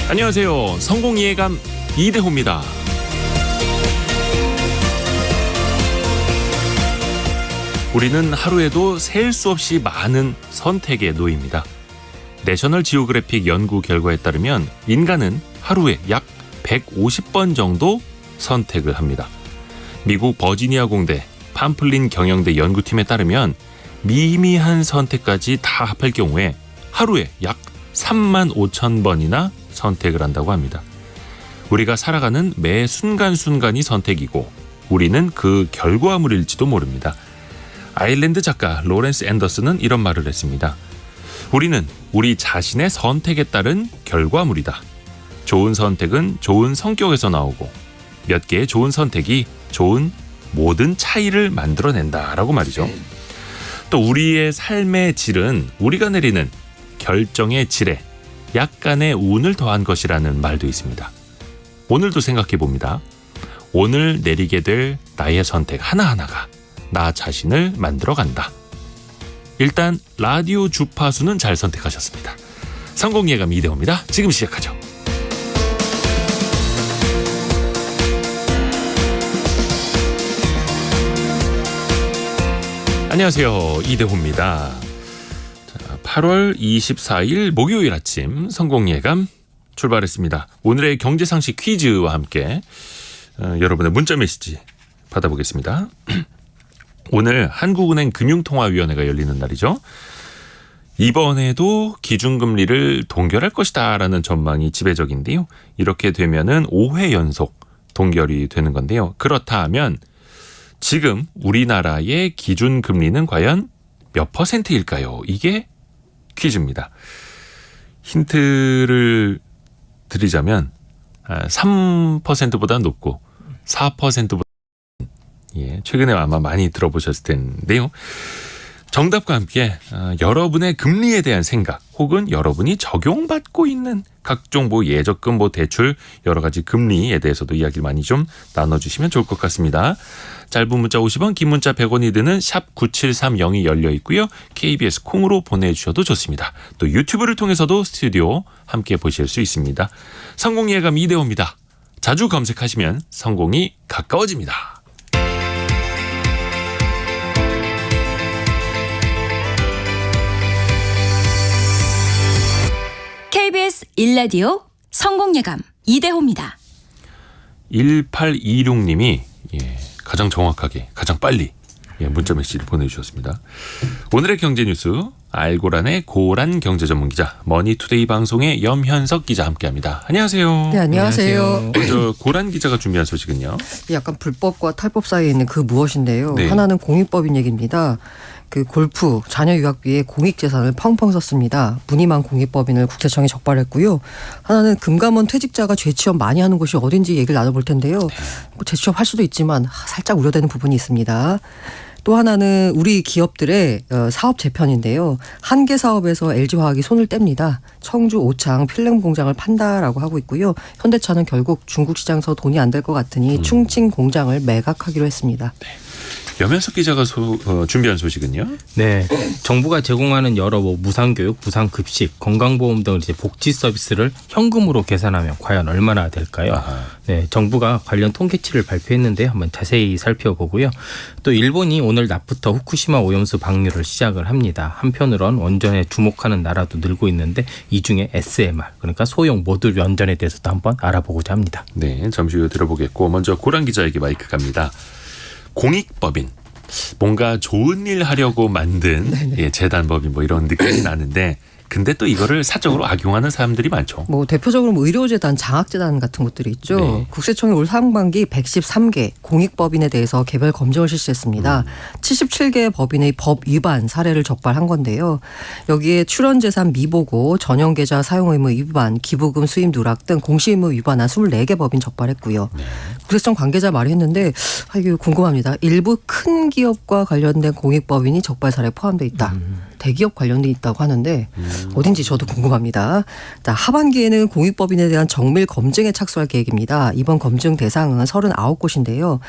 안녕하세요. 성공이해감 이대호입니다. 우리는 하루에도 셀 수 없이 많은 선택에 놓입니다. 내셔널 지오그래픽 연구 결과에 따르면 인간은 하루에 약 150번 정도 선택을 합니다. 미국 버지니아 공대 팜플린 경영대 연구팀에 따르면 미미한 선택까지 다 합할 경우에 하루에 약 3만 5천 번이나 선택을 한다고 합니다. 우리가 살아가는 매 순간순간이 선택이고 우리는 그 결과물일지도 모릅니다. 아일랜드 작가 로렌스 앤더슨은 이런 말을 했습니다. 우리는 우리 자신의 선택에 따른 결과물이다. 좋은 선택은 좋은 성격에서 나오고 몇 개의 좋은 선택이 좋은 모든 차이를 만들어낸다라고 말이죠. 또 우리의 삶의 질은 우리가 내리는 결정의 질에 약간의 운을 더한 것이라는 말도 있습니다. 오늘도 생각해 봅니다. 오늘 내리게 될 나의 선택 하나하나가 나 자신을 만들어간다. 일단 라디오 주파수는 잘 선택하셨습니다. 성공예감 이대호입니다. 지금 시작하죠. 안녕하세요. 이대호입니다. 8월 24일 목요일 아침 성공예감 출발했습니다. 오늘의 경제상식 퀴즈와 함께 여러분의 문자 메시지 받아보겠습니다. 오늘 한국은행 금융통화위원회가 열리는 날이죠. 이번에도 기준금리를 동결할 것이다라는 전망이 지배적인데요. 이렇게 되면은 5회 연속 동결이 되는 건데요. 그렇다면 지금 우리나라의 기준금리는 과연 몇 %일까요? 이게 퀴즈입니다. 힌트를 드리자면 3%보다 높고 4%보다 최근에 아마 많이 들어보셨을 텐데요. 정답과 함께 여러분의 금리에 대한 생각 혹은 여러분이 적용받고 있는 각종 예적금 대출 여러 가지 금리에 대해서도 이야기를 많이 좀 나눠주시면 좋을 것 같습니다. 짧은 문자 50원, 긴 문자 100원이 드는 샵 9730이 열려 있고요. KBS 콩으로 보내주셔도 좋습니다. 또 유튜브를 통해서도 스튜디오 함께 보실 수 있습니다. 성공예감 이대호입니다. 자주 검색하시면 성공이 가까워집니다. KBS 1라디오 성공예감 이대호입니다. 1826님이 가장 정확하게 가장 빨리 문자 메시지를 보내주셨습니다. 오늘의 경제뉴스 알고란의 고란 경제전문기자 머니투데이 방송의 염현석 기자 함께합니다. 안녕하세요. 네, 안녕하세요. 먼저 고란 기자가 준비한 소식은요. 약간 불법과 탈법 사이에 있는 그 무엇인데요. 네. 하나는 공익법인 얘기입니다. 그 골프 자녀 유학비에 공익재산을 펑펑 썼습니다. 무늬만 공익법인을 국세청에 적발했고요. 하나는 금감원 퇴직자가 재취업 많이 하는 곳이 어딘지 얘기를 나눠볼 텐데요. 재취업 할 수도 있지만 살짝 우려되는 부분이 있습니다. 또 하나는 우리 기업들의 사업 재편인데요. 한 개 사업에서 LG화학이 손을 뗍니다. 청주 오창 필름 공장을 판다라고 하고 있고요. 현대차는 결국 중국 시장에서 돈이 안 될 것 같으니 충칭 공장을 매각하기로 했습니다. 네. 염현석 기자가 준비한 소식은요? 네, 정부가 제공하는 여러 무상교육, 무상급식, 건강보험 등 복지 서비스를 현금으로 계산하면 과연 얼마나 될까요? 아하. 네, 정부가 관련 통계치를 발표했는데 한번 자세히 살펴보고요. 또 일본이 오늘 낮부터 후쿠시마 오염수 방류를 시작을 합니다. 한편으론 원전에 주목하는 나라도 늘고 있는데 이 중에 SMR, 그러니까 소형 모듈 원전에 대해서도 한번 알아보고자 합니다. 네, 잠시 후에 들어보겠고 먼저 고란 기자에게 마이크 갑니다. 공익법인 뭔가 좋은 일 하려고 만든 재단법인 이런 느낌이 나는데 근데 또 이거를 사적으로 악용하는 사람들이 많죠. 대표적으로 의료재단, 장학재단 같은 것들이 있죠. 네. 국세청이 올 상반기 113개 공익법인에 대해서 개별 검증을 실시했습니다. 77개의 법인의 법 위반 사례를 적발한 건데요. 여기에 출원재산 미보고, 전용계좌 사용의무 위반, 기부금 수입 누락 등 공시의무 위반한 24개 법인 적발했고요. 네. 국세청 관계자 말이 했는데 이게 궁금합니다. 일부 큰 기업과 관련된 공익법인이 적발 사례에 포함되어 있다. 대기업 관련돼 있다고 하는데 어딘지 저도 궁금합니다. 자, 하반기에는 공익법인에 대한 정밀 검증에 착수할 계획입니다. 이번 검증 대상은 39곳인데요.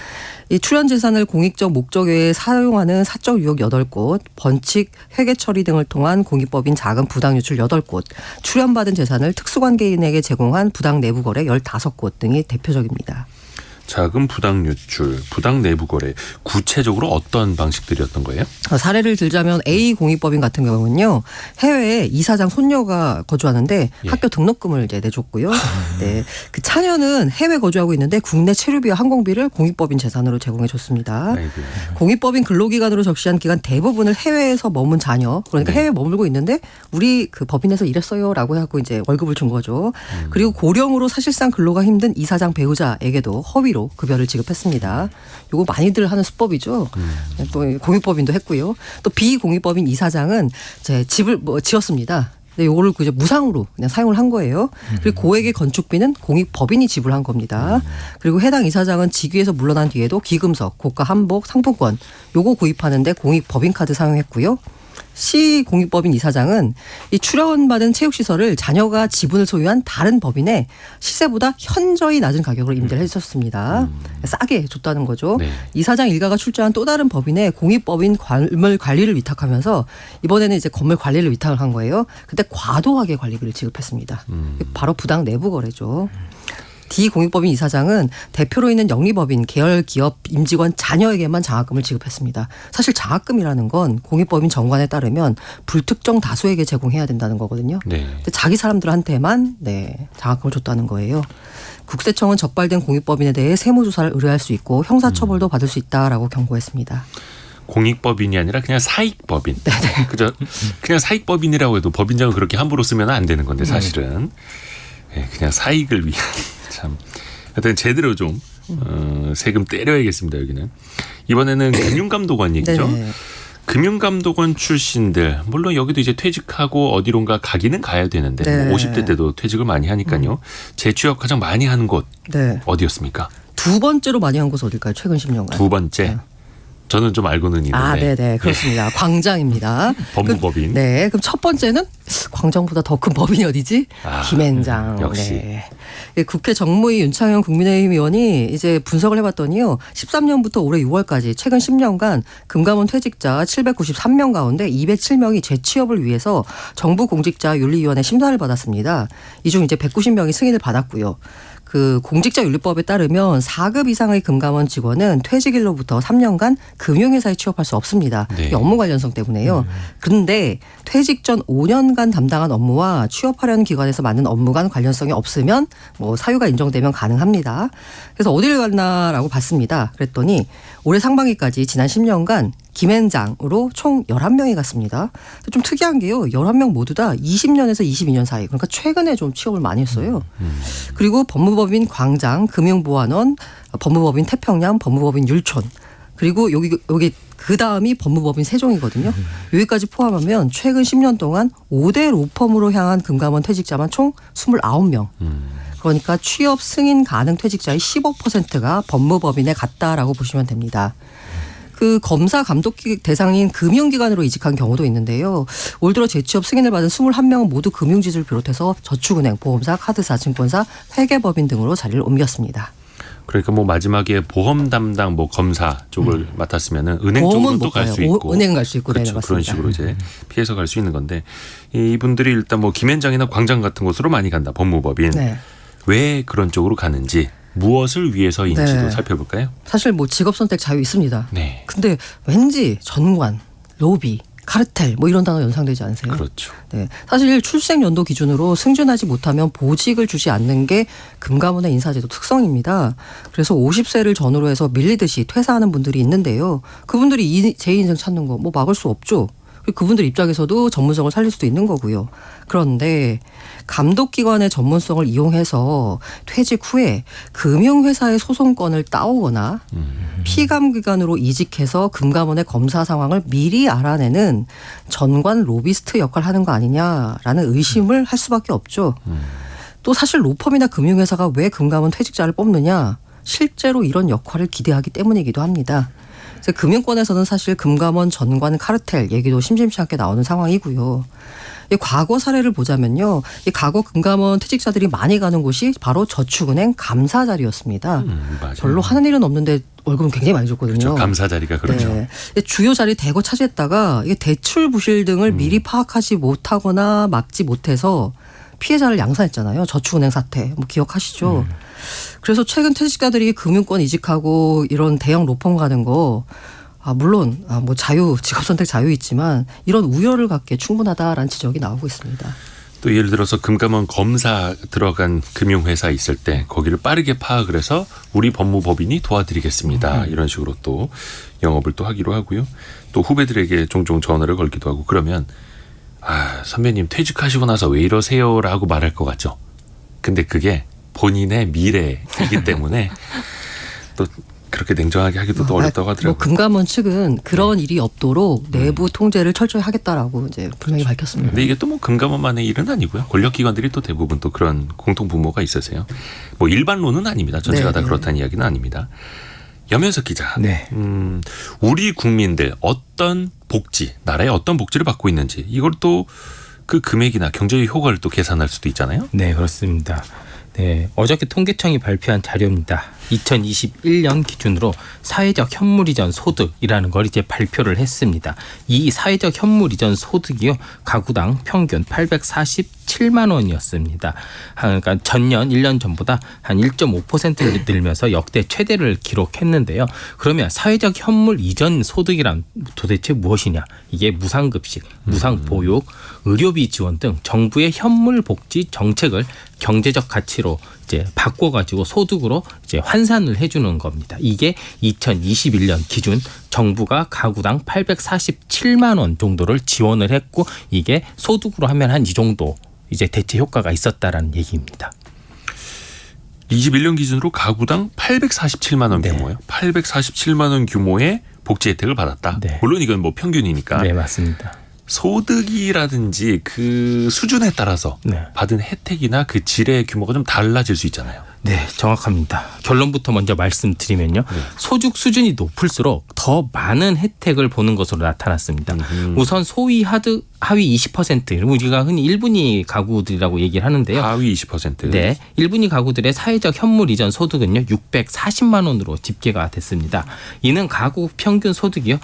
이 출연 재산을 공익적 목적 외에 사용하는 사적 유혹 8곳, 번칙, 회계 처리 등을 통한 공익법인 자금 부당 유출 8곳, 출연받은 재산을 특수관계인에게 제공한 부당 내부 거래 15곳 등이 대표적입니다. 자금 부당 유출, 부당 내부 거래, 구체적으로 어떤 방식들이었던 거예요? 사례를 들자면 A 공익법인 같은 경우는요, 해외에 이사장 손녀가 거주하는데 예. 학교 등록금을 이제 내줬고요. 네, 그 차녀는 해외 거주하고 있는데 국내 체류비와 항공비를 공익법인 재산으로 제공해줬습니다. 아이고. 공익법인 근로기간으로 적시한 기간 대부분을 해외에서 머문 자녀, 그러니까 네. 해외에 머물고 있는데 우리 그 법인에서 일했어요라고 하고 이제 월급을 준 거죠. 그리고 고령으로 사실상 근로가 힘든 이사장 배우자에게도 허위로 급여를 지급했습니다. 요거 많이들 하는 수법이죠. 또 공익법인도 했고요. 또 비공익법인 이사장은 제 집을 지었습니다. 근데 요거를 이제 무상으로 그냥 사용을 한 거예요. 그리고 고액의 건축비는 공익법인이 지불한 겁니다. 그리고 해당 이사장은 직위에서 물러난 뒤에도 기금석, 고가 한복, 상품권 요거 구입하는데 공익법인 카드 사용했고요. C 공익법인 이사장은 이 출연받은 체육시설을 자녀가 지분을 소유한 다른 법인에 시세보다 현저히 낮은 가격으로 임대를 해줬습니다. 싸게 줬다는 거죠. 네. 이사장 일가가 출자한 또 다른 법인에 공익법인 건물 관리를 위탁하면서 이번에는 이제 건물 관리를 위탁을 한 거예요. 근데 과도하게 관리비를 지급했습니다. 바로 부당 내부 거래죠. D 공익법인 이사장은 대표로 있는 영리법인 계열 기업 임직원 자녀에게만 장학금을 지급했습니다. 사실 장학금이라는 건 공익법인 정관에 따르면 불특정 다수에게 제공해야 된다는 거거든요. 네. 근데 자기 사람들한테만 장학금을 줬다는 거예요. 국세청은 적발된 공익법인에 대해 세무조사를 의뢰할 수 있고 형사처벌도 받을 수 있다라고 경고했습니다. 공익법인이 아니라 그냥 사익법인. 그죠? 그냥 사익법인이라고 해도 법인장을 그렇게 함부로 쓰면 안 되는 건데 사실은 그냥 사익을 위한 참. 하여튼 제대로 좀 세금 때려야겠습니다. 여기는. 이번에는 금융감독원 얘기죠. 네네. 금융감독원 출신들 물론 여기도 이제 퇴직하고 어디론가 가기는 가야 되는데 네. 뭐 50대 때도 퇴직을 많이 하니까요. 재취업 가장 많이 하는 곳 네. 어디였습니까? 두 번째로 많이 한 곳 어딜까요? 최근 10년간. 두 번째. 저는 좀 알고는 있는데. 아, 네네. 그렇습니다. 광장입니다. 법무법인. 네. 그럼 첫 번째는 광장보다 더 큰 법인이 어디지? 아, 김앤장. 역시. 네. 국회 정무위 윤창현 국민의힘 의원이 이제 분석을 해봤더니요. 13년부터 올해 6월까지 최근 10년간 금감원 퇴직자 793명 가운데 207명이 재취업을 위해서 정부 공직자 윤리위원회 심사를 받았습니다. 이 중 이제 190명이 승인을 받았고요. 그 공직자윤리법에 따르면 4급 이상의 금감원 직원은 퇴직일로부터 3년간 금융회사에 취업할 수 없습니다. 네. 이 업무 관련성 때문에요. 그런데 퇴직 전 5년간 담당한 업무와 취업하려는 기관에서 맡는 업무 간 관련성이 없으면 뭐 사유가 인정되면 가능합니다. 그래서 어디를 갔나라고 봤습니다. 그랬더니 올해 상반기까지 지난 10년간 김앤장으로 총 11명이 갔습니다. 좀 특이한 게요. 11명 모두 다 20년에서 22년 사이. 그러니까 최근에 좀 취업을 많이 했어요. 그리고 법무법인 광장, 금융보안원, 법무법인 태평양, 법무법인 율촌. 그리고 여기 그 다음이 법무법인 세종이거든요. 여기까지 포함하면 최근 10년 동안 5대 로펌으로 향한 금감원 퇴직자만 총 29명. 그러니까 취업 승인 가능 퇴직자의 15%가 법무법인에 갔다라고 보시면 됩니다. 그 검사 감독 대상인 금융기관으로 이직한 경우도 있는데요. 올 들어 재취업 승인을 받은 21명은 모두 금융지주를 비롯해서 저축은행, 보험사, 카드사, 증권사, 회계법인 등으로 자리를 옮겼습니다. 그러니까 뭐 마지막에 보험 담당 뭐 검사 쪽을 맡았으면은 은행 쪽으로 또 갈 수 있고, 은행 갈 수 있고, 그렇죠. 네, 그런 식으로 이제 피해서 갈 수 있는 건데 이분들이 일단 뭐 김앤장이나 광장 같은 곳으로 많이 간다. 법무법인. 네. 왜 그런 쪽으로 가는지 무엇을 위해서인지도 네. 살펴볼까요? 사실 뭐 직업 선택 자유 있습니다. 네. 근데 왠지 전관, 로비, 카르텔 뭐 이런 단어 연상되지 않으세요? 그렇죠. 네. 사실 출생 연도 기준으로 승진하지 못하면 보직을 주지 않는 게 금감원의 인사제도 특성입니다. 그래서 50세를 전후로 해서 밀리듯이 퇴사하는 분들이 있는데요. 그분들이 제2인생 찾는 거 뭐 막을 수 없죠. 그분들 입장에서도 전문성을 살릴 수도 있는 거고요. 그런데 감독기관의 전문성을 이용해서 퇴직 후에 금융회사의 소송권을 따오거나 피감기관으로 이직해서 금감원의 검사 상황을 미리 알아내는 전관 로비스트 역할을 하는 거 아니냐라는 의심을 할 수밖에 없죠. 또 사실 로펌이나 금융회사가 왜 금감원 퇴직자를 뽑느냐? 실제로 이런 역할을 기대하기 때문이기도 합니다. 그래서 금융권에서는 사실 금감원 전관 카르텔 얘기도 심심치 않게 나오는 상황이고요. 이 과거 사례를 보자면요. 이 과거 금감원 퇴직자들이 많이 가는 곳이 바로 저축은행 감사 자리였습니다. 맞아요. 별로 하는 일은 없는데 월급은 굉장히 많이 줬거든요. 그렇죠. 감사 자리가 그렇죠. 네. 주요 자리 대거 차지했다가 이게 대출 부실 등을 미리 파악하지 못하거나 막지 못해서 피해자를 양산했잖아요. 저축은행 사태 뭐 기억하시죠? 그래서 최근 퇴직자들이 금융권 이직하고 이런 대형 로펌 가는 거 물론 뭐 직업 선택 자유 있지만 이런 우려를 갖기에 충분하다라는 지적이 나오고 있습니다. 또 예를 들어서 금감원 검사 들어간 금융회사 있을 때 거기를 빠르게 파악을 해서 우리 법무법인이 도와드리겠습니다. 이런 식으로 또 영업을 또 하기로 하고요. 또 후배들에게 종종 전화를 걸기도 하고 그러면 선배님 퇴직하시고 나서 왜 이러세요라고 말할 것 같죠. 근데 그게 본인의 미래이기 때문에 또 그렇게 냉정하게 하기도 또 어렵다고 하더라고요. 뭐 금감원 측은 그런 일이 없도록 내부 통제를 철저히 하겠다라고 이제 분명히 밝혔습니다. 근데 이게 또 뭐 금감원만의 일은 아니고요. 권력기관들이 또 대부분 또 그런 공통 분모가 있으세요. 뭐 일반론은 아닙니다. 전체가 다 그렇다는 이야기는 아닙니다. 염현석 기자. 네. 우리 국민들 어떤 복지, 나라의 어떤 복지를 받고 있는지 이걸 또 그 금액이나 경제의 효과를 또 계산할 수도 있잖아요. 네, 그렇습니다. 네, 어저께 통계청이 발표한 자료입니다. 2021년 기준으로 사회적 현물 이전 소득이라는 걸 이제 발표를 했습니다. 이 사회적 현물 이전 소득이요, 가구당 평균 847만 원이었습니다. 그러니까 전년 1년 전보다 한 1.5% 늘면서 역대 최대를 기록했는데요. 그러면 사회적 현물 이전 소득이란 도대체 무엇이냐? 이게 무상급식, 무상보육, 의료비 지원 등 정부의 현물 복지 정책을 경제적 가치로 이제 바꿔가지고 소득으로 이제 환산을 해주는 겁니다. 이게 2021년 기준 정부가 가구당 847만 원 정도를 지원을 했고 이게 소득으로 하면 한 이 정도 이제 대체 효과가 있었다라는 얘기입니다. 21년 기준으로 가구당 847만 원 네. 규모예요. 847만 원 규모의 복지 혜택을 받았다. 네. 물론 이건 뭐 평균이니까. 네, 맞습니다. 소득이라든지 그 수준에 따라서 네. 받은 혜택이나 그 질의 규모가 좀 달라질 수 있잖아요. 네, 정확합니다. 결론부터 먼저 말씀드리면요. 소득 수준이 높을수록 더 많은 혜택을 보는 것으로 나타났습니다. 우선 소위 하위 20%, 우리가 흔히 1분위 가구들이라고 얘기를 하는데요. 하위 20%. 네, 1분위 가구들의 사회적 현물 이전 소득은요 640만 원으로 집계가 됐습니다. 이는 가구 평균 소득이요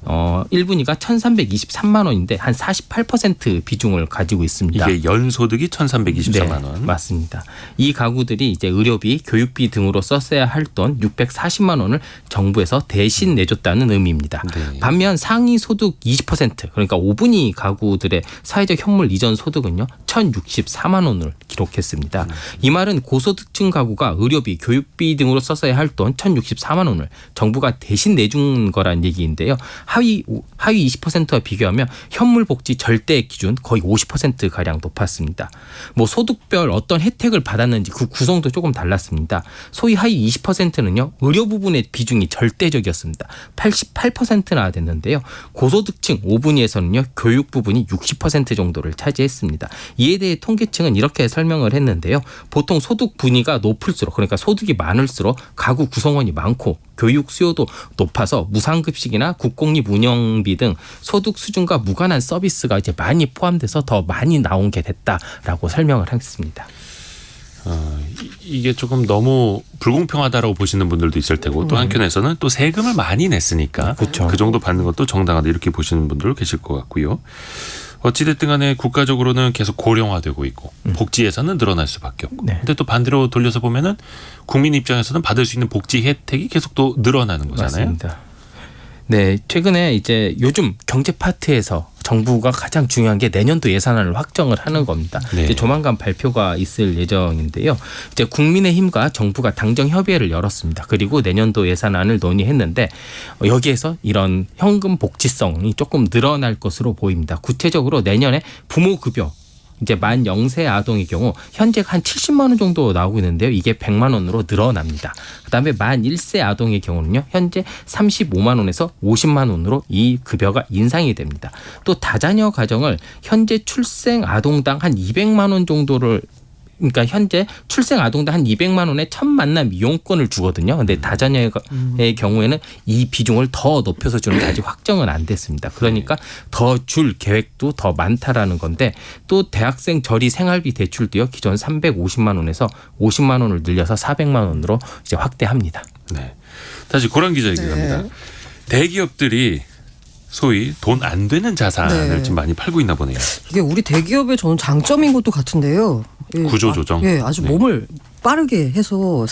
1분위가 1,323만 원인데 한 48% 비중을 가지고 있습니다. 이게 연소득이 1,323만 원. 네, 맞습니다. 이 가구들이 이제 의료비, 교육비 등으로 썼어야 할 돈 640만 원을 정부에서 대신 내줬다는 의미입니다. 네. 반면 상위 소득 20% 그러니까 5분위 가구들의 사회적 현물 이전 소득은요 1,064만 원을 기록했습니다. 이 말은 고소득층 가구가 의료비, 교육비 등으로 썼어야 할 돈 1,064만 원을 정부가 대신 내준 거란 얘기인데요. 하위 20%와 비교하면 현물 복지 절대 기준 거의 50% 가량 높았습니다. 뭐 소득별 어떤 혜택을 받았는지 그 구성도 조금 달랐습니다. 소위 하위 20%는요 의료 부분의 비중이 절대적이었습니다. 88%나 됐는데요. 고소득층 5분위에서는요 교육 부분이 60% 정도를 차지했습니다. 이에 대해 통계청은 이렇게 설명을 했는데요. 보통 소득 분위가 높을수록 그러니까 소득이 많을수록 가구 구성원이 많고 교육 수요도 높아서 무상급식이나 국공립 운영비 등 소득 수준과 무관한 서비스가 이제 많이 포함돼서 더 많이 나온 게 됐다라고 설명을 했습니다. 이게 조금 너무 불공평하다라고 보시는 분들도 있을 테고 또 한편에서는 또 세금을 많이 냈으니까 그렇죠. 그 정도 받는 것도 정당하다 이렇게 보시는 분들 계실 것 같고요. 어찌됐든 간에 국가적으로는 계속 고령화되고 있고 복지 예산은 늘어날 수밖에 없고 네. 근데 또 반대로 돌려서 보면은 국민 입장에서는 받을 수 있는 복지 혜택이 계속 또 늘어나는 거잖아요. 맞습니다. 네, 최근에 이제 요즘 경제 파트에서 정부가 가장 중요한 게 내년도 예산안을 확정을 하는 겁니다. 네. 이제 조만간 발표가 있을 예정인데요. 이제 국민의힘과 정부가 당정 협의회를 열었습니다. 그리고 내년도 예산안을 논의했는데 여기에서 이런 현금 복지성이 조금 늘어날 것으로 보입니다. 구체적으로 내년에 부모 급여 이제 만 0세 아동의 경우 현재 한 70만 원 정도 나오고 있는데요. 이게 100만 원으로 늘어납니다. 그다음에 만 1세 아동의 경우는요. 현재 35만 원에서 50만 원으로 이 급여가 인상이 됩니다. 또 다자녀 가정을 현재 출생 아동당 한 200만 원 정도를 그러니까 현재 출생 아동당 한 200만 원의 첫 만남 이용권을 주거든요. 근데 다자녀의 경우에는 이 비중을 더 높여서 주는데 아직 확정은 안 됐습니다. 그러니까 더 줄 계획도 더 많다라는 건데 또 대학생 저리 생활비 대출도요. 기존 350만 원에서 50만 원을 늘려서 400만 원으로 이제 확대합니다. 네. 다시 고란 기자에게 갑니다. 대기업들이 소위 돈 안 되는 자산을 좀 많이 팔고 있나 보네요. 이게 우리 대기업의 저는 장점인 것도 같은데요. 구조 조정. 아주 네. 몸을 빠르게 해서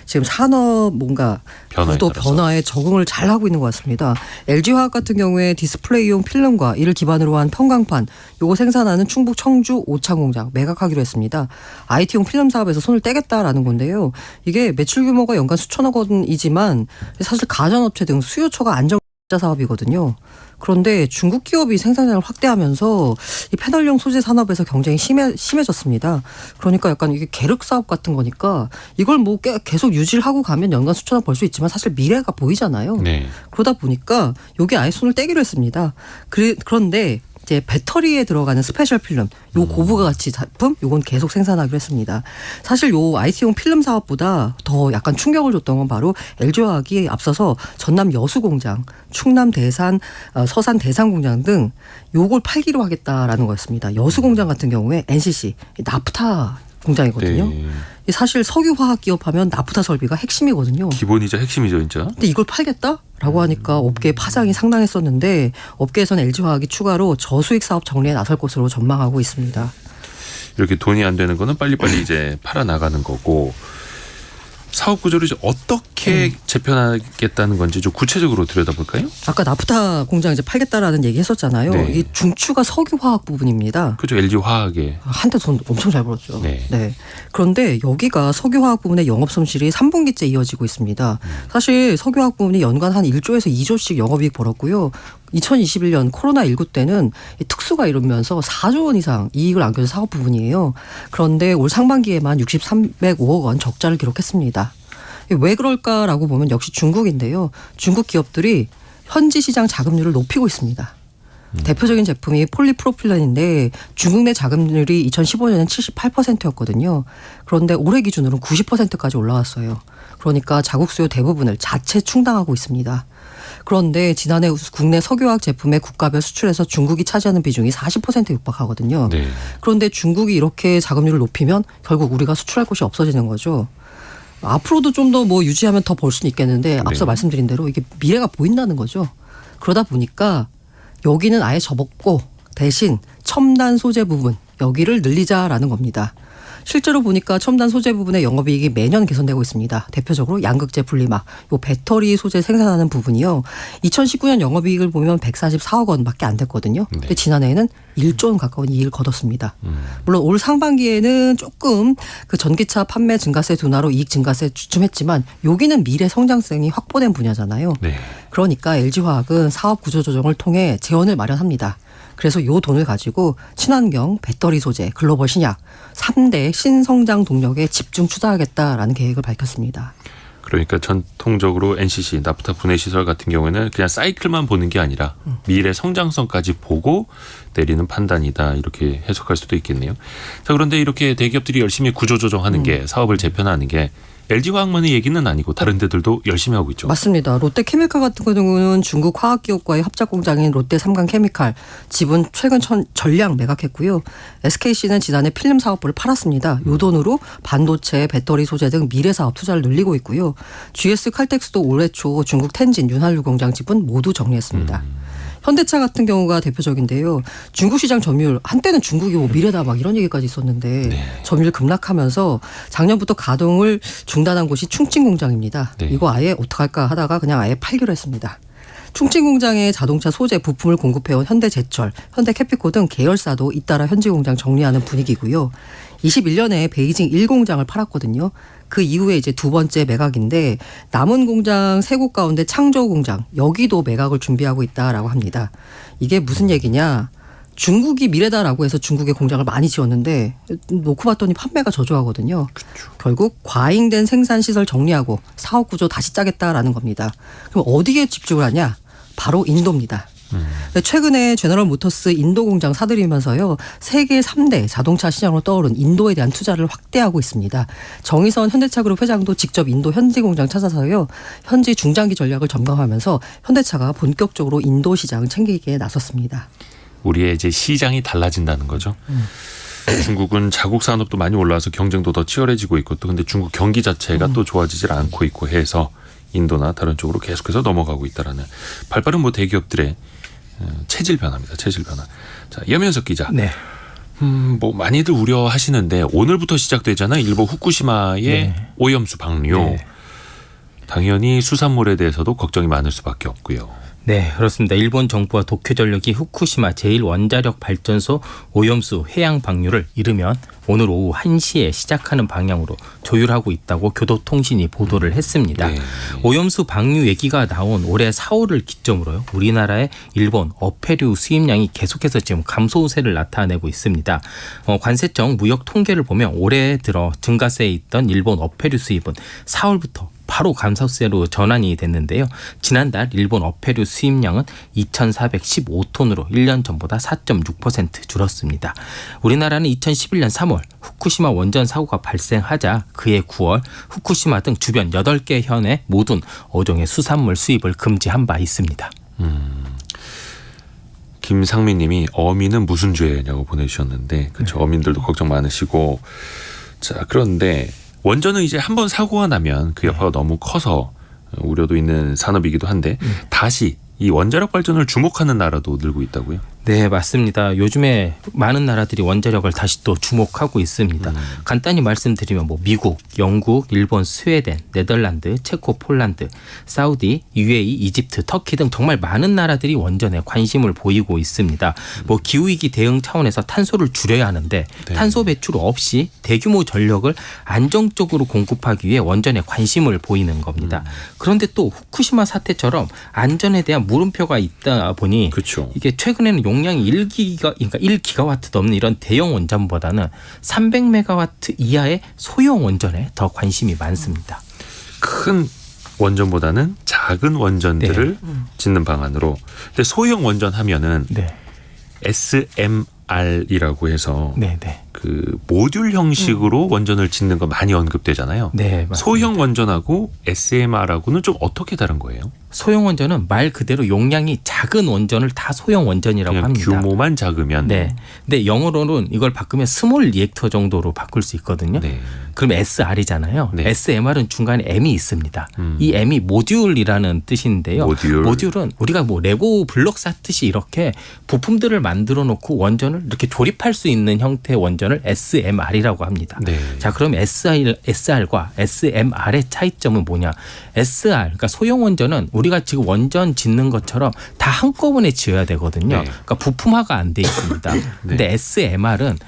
지금 산업 뭔가 변화에 구도 따라서. 변화에 적응을 잘 하고 있는 것 같습니다. LG화학 같은 경우에 디스플레이용 필름과 이를 기반으로 한 평강판 요거 생산하는 충북 청주 오창 공장 매각하기로 했습니다. IT용 필름 사업에서 손을 떼겠다라는 건데요. 이게 매출 규모가 연간 수천억 원이지만 사실 가전업체 등 수요처가 안정 사업이거든요. 그런데 중국 기업이 생산량을 확대하면서 이 패널용 소재 산업에서 경쟁이 심해졌습니다. 그러니까 약간 이게 계륵 사업 같은 거니까 이걸 뭐 계속 유지를 하고 가면 연간 수천억 벌 수 있지만 사실 미래가 보이잖아요. 네. 그러다 보니까 여기 아예 손을 떼기로 했습니다. 그런데 이제 배터리에 들어가는 스페셜 필름, 요 고부가 가치 제품, 요건 계속 생산하기로 했습니다. 사실 요 IT용 필름 사업보다 더 약간 충격을 줬던 건 바로 LG화학이 앞서서 전남 여수공장, 충남 대산, 서산 대산공장 등 요걸 팔기로 하겠다라는 거였습니다. 여수공장 같은 경우에 NCC, 나프타 공장이거든요. 네. 사실 석유화학 기업하면 나프타 설비가 핵심이거든요. 기본이자 핵심이죠, 진짜. 근데 이걸 팔겠다라고 하니까 업계의 파장이 상당했었는데 업계에서는 LG화학이 추가로 저수익 사업 정리에 나설 것으로 전망하고 있습니다. 이렇게 돈이 안 되는 거는 빨리빨리 이제 팔아 나가는 거고 사업 구조를 이제 어떻게 재편하겠다는 건지 좀 구체적으로 들여다볼까요? 아까 나프타 공장 이제 팔겠다라는 얘기 했었잖아요. 네. 이 중추가 석유화학 부분입니다. 그죠, LG 화학에. 한때 돈 엄청 잘 벌었죠. 네. 그런데 여기가 석유화학 부분의 영업 손실이 3분기째 이어지고 있습니다. 사실 석유화학 부분이 연간 한 1조에서 2조씩 영업이익 벌었고요. 2021년 코로나19 때는 특수가 이루면서 4조 원 이상 이익을 안겨준 사업 부분이에요. 그런데 올 상반기에만 305억 원 적자를 기록했습니다. 왜 그럴까라고 보면 역시 중국인데요. 중국 기업들이 현지 시장 자금률을 높이고 있습니다. 대표적인 제품이 폴리프로필렌인데 중국 내 자금률이 2015년엔 78%였거든요. 그런데 올해 기준으로는 90%까지 올라왔어요. 그러니까 자국 수요 대부분을 자체 충당하고 있습니다. 그런데 지난해 국내 석유화학 제품의 국가별 수출에서 중국이 차지하는 비중이 40%에 육박하거든요. 네. 그런데 중국이 이렇게 자금률을 높이면 결국 우리가 수출할 곳이 없어지는 거죠. 앞으로도 좀 더 뭐 유지하면 더 벌 수는 있겠는데 앞서 말씀드린 대로 이게 미래가 보인다는 거죠. 그러다 보니까 여기는 아예 접었고 대신 첨단 소재 부분 여기를 늘리자라는 겁니다. 실제로 보니까 첨단 소재 부분의 영업이익이 매년 개선되고 있습니다. 대표적으로 양극재 분리막, 요 배터리 소재 생산하는 부분이요. 2019년 영업이익을 보면 144억 원밖에 안 됐거든요. 근데 지난해에는 1조 원 가까운 이익을 거뒀습니다. 물론 올 상반기에는 조금 그 전기차 판매 증가세 둔화로 이익 증가세 주춤했지만 여기는 미래 성장성이 확보된 분야잖아요. 네. 그러니까 LG화학은 사업 구조 조정을 통해 재원을 마련합니다. 그래서 요 돈을 가지고 친환경, 배터리 소재, 글로벌 신약 3대 신성장 동력에 집중 투자하겠다라는 계획을 밝혔습니다. 그러니까 전통적으로 NCC, 나프타 분해 시설 같은 경우에는 그냥 사이클만 보는 게 아니라 미래 성장성까지 보고 내리는 판단이다 이렇게 해석할 수도 있겠네요. 자, 그런데 이렇게 대기업들이 열심히 구조조정하는 게 사업을 재편하는 게 LG화학만의 얘기는 아니고 다른 데들도 열심히 하고 있죠. 맞습니다. 롯데케미칼 같은 경우는 중국 화학기업과의 합작 공장인 롯데 삼강케미칼 지분 최근 전량 매각했고요. SKC는 지난해 필름 사업부를 팔았습니다. 이 돈으로 반도체, 배터리 소재 등 미래 사업 투자를 늘리고 있고요. GS 칼텍스도 올해 초 중국 텐진 윤활유 공장 지분 모두 정리했습니다. 현대차 같은 경우가 대표적인데요. 중국 시장 점유율 한때는 중국이 뭐 미래다 막 이런 얘기까지 있었는데 점유율 급락하면서 작년부터 가동을 중단한 곳이 충칭 공장입니다. 네. 이거 아예 어떡할까 하다가 그냥 아예 팔기로 했습니다. 충칭 공장에 자동차 소재 부품을 공급해온 현대제철, 현대캐피코 등 계열사도 잇따라 현지 공장 정리하는 분위기고요. 21년에 베이징 1공장을 팔았거든요. 그 이후에 이제 두 번째 매각인데 남은 공장 세 곳 가운데 창조 공장 여기도 매각을 준비하고 있다라고 합니다. 이게 무슨 얘기냐? 중국이 미래다라고 해서 중국에 공장을 많이 지었는데 놓고 봤더니 판매가 저조하거든요. 그렇죠. 결국 과잉된 생산 시설 정리하고 사업 구조 다시 짜겠다라는 겁니다. 그럼 어디에 집중을 하냐? 바로 인도입니다. 근데 최근에 제너럴 모터스 인도 공장 사들이면서요. 세계 3대 자동차 시장으로 떠오른 인도에 대한 투자를 확대하고 있습니다. 정의선 현대차그룹 회장도 직접 인도 현지 공장 찾아서요. 현지 중장기 전략을 점검하면서 현대차가 본격적으로 인도 시장을 챙기기에 나섰습니다. 우리의 이제 시장이 달라진다는 거죠. 중국은 자국 산업도 많이 올라와서 경쟁도 더 치열해지고 있고 또 근데 중국 경기 자체가 또 좋아지질 않고 있고 해서 인도나 다른 쪽으로 계속해서 넘어가고 있다라는 발빠른 뭐 대기업들의 체질 변화입니다. 체질 변화. 자, 염현석 기자. 네. 뭐 많이들 우려하시는데 오늘부터 시작되잖아요. 일본 후쿠시마의 네. 오염수 방류. 네. 당연히 수산물에 대해서도 걱정이 많을 수밖에 없고요. 네, 그렇습니다. 일본 정부와 도쿄전력이 후쿠시마 제1원자력 발전소 오염수 해양 방류를 이르면 오늘 오후 1시에 시작하는 방향으로 조율하고 있다고 교도통신이 보도를 했습니다. 네. 오염수 방류 얘기가 나온 올해 4월을 기점으로요. 우리나라의 일본 어패류 수입량이 계속해서 지금 감소 우세를 나타내고 있습니다. 관세청 무역 통계를 보면 올해 들어 증가세에 있던 일본 어패류 수입은 4월부터 바로 감소세로 전환이 됐는데요. 지난달 일본 어패류 수입량은 2,415톤으로 1년 전보다 4.6% 줄었습니다. 우리나라는 2011년 3월 후쿠시마 원전 사고가 발생하자 그해 9월 후쿠시마 등 주변 8개 현에 모든 어종의 수산물 수입을 금지한 바 있습니다. 김상민 님이 어민은 무슨 죄냐고 보내주셨는데 그렇죠. 어민들도 걱정 많으시고 자 그런데 원전은 이제 한번 사고가 나면 그 여파가 너무 커서 우려도 있는 산업이기도 한데 다시 이 원자력 발전을 주목하는 나라도 늘고 있다고요? 네, 맞습니다. 요즘에 많은 나라들이 원자력을 다시 또 주목하고 있습니다. 간단히 말씀드리면 뭐 미국, 영국, 일본, 스웨덴, 네덜란드, 체코, 폴란드, 사우디, UAE, 이집트, 터키 등 정말 많은 나라들이 원전에 관심을 보이고 있습니다. 뭐 기후위기 대응 차원에서 탄소를 줄여야 하는데 네. 탄소 배출 없이 대규모 전력을 안정적으로 공급하기 위해 원전에 관심을 보이는 겁니다. 그런데 또 후쿠시마 사태처럼 안전에 대한 물음표가 있다 보니 그렇죠. 이게 최근에는 용량이 1기가와트 넘는 이런 대형 원전보다는 300메가와트 이하의 소형 원전에 더 관심이 많습니다. 큰 원전보다는 작은 원전들을 짓는 방안으로. 근데 소형 원전 하면은 네. SMR이라고 해서 네, 네. 그 모듈 형식으로 원전을 짓는 거 많이 언급되잖아요. 네, 맞습니다. 소형 원전하고 SMR하고는 좀 어떻게 다른 거예요? 소형 원전은 말 그대로 용량이 작은 원전을 다 소형 원전이라고 그냥 합니다. 규모만 작으면. 네. 근데 영어로는 이걸 바꾸면 스몰 리액터 정도로 바꿀 수 있거든요. 네. 그럼 SR이잖아요. 네. SMR은 중간에 M이 있습니다. 이 M이 모듈이라는 뜻인데요. 모듈은 우리가 뭐 레고 블록 쌓듯이 이렇게 부품들을 만들어 놓고 원전을 이렇게 조립할 수 있는 형태의 원전을 SMR이라고 합니다. 네. 자, 그럼 SR과 SMR의 차이점은 뭐냐? SR, 그러니까 소형 원전은 우리가 지금 원전 짓는 것처럼 다 한꺼번에 지어야 되거든요. 네. 그러니까 부품화가 안 돼 있습니다. 근데 SMR은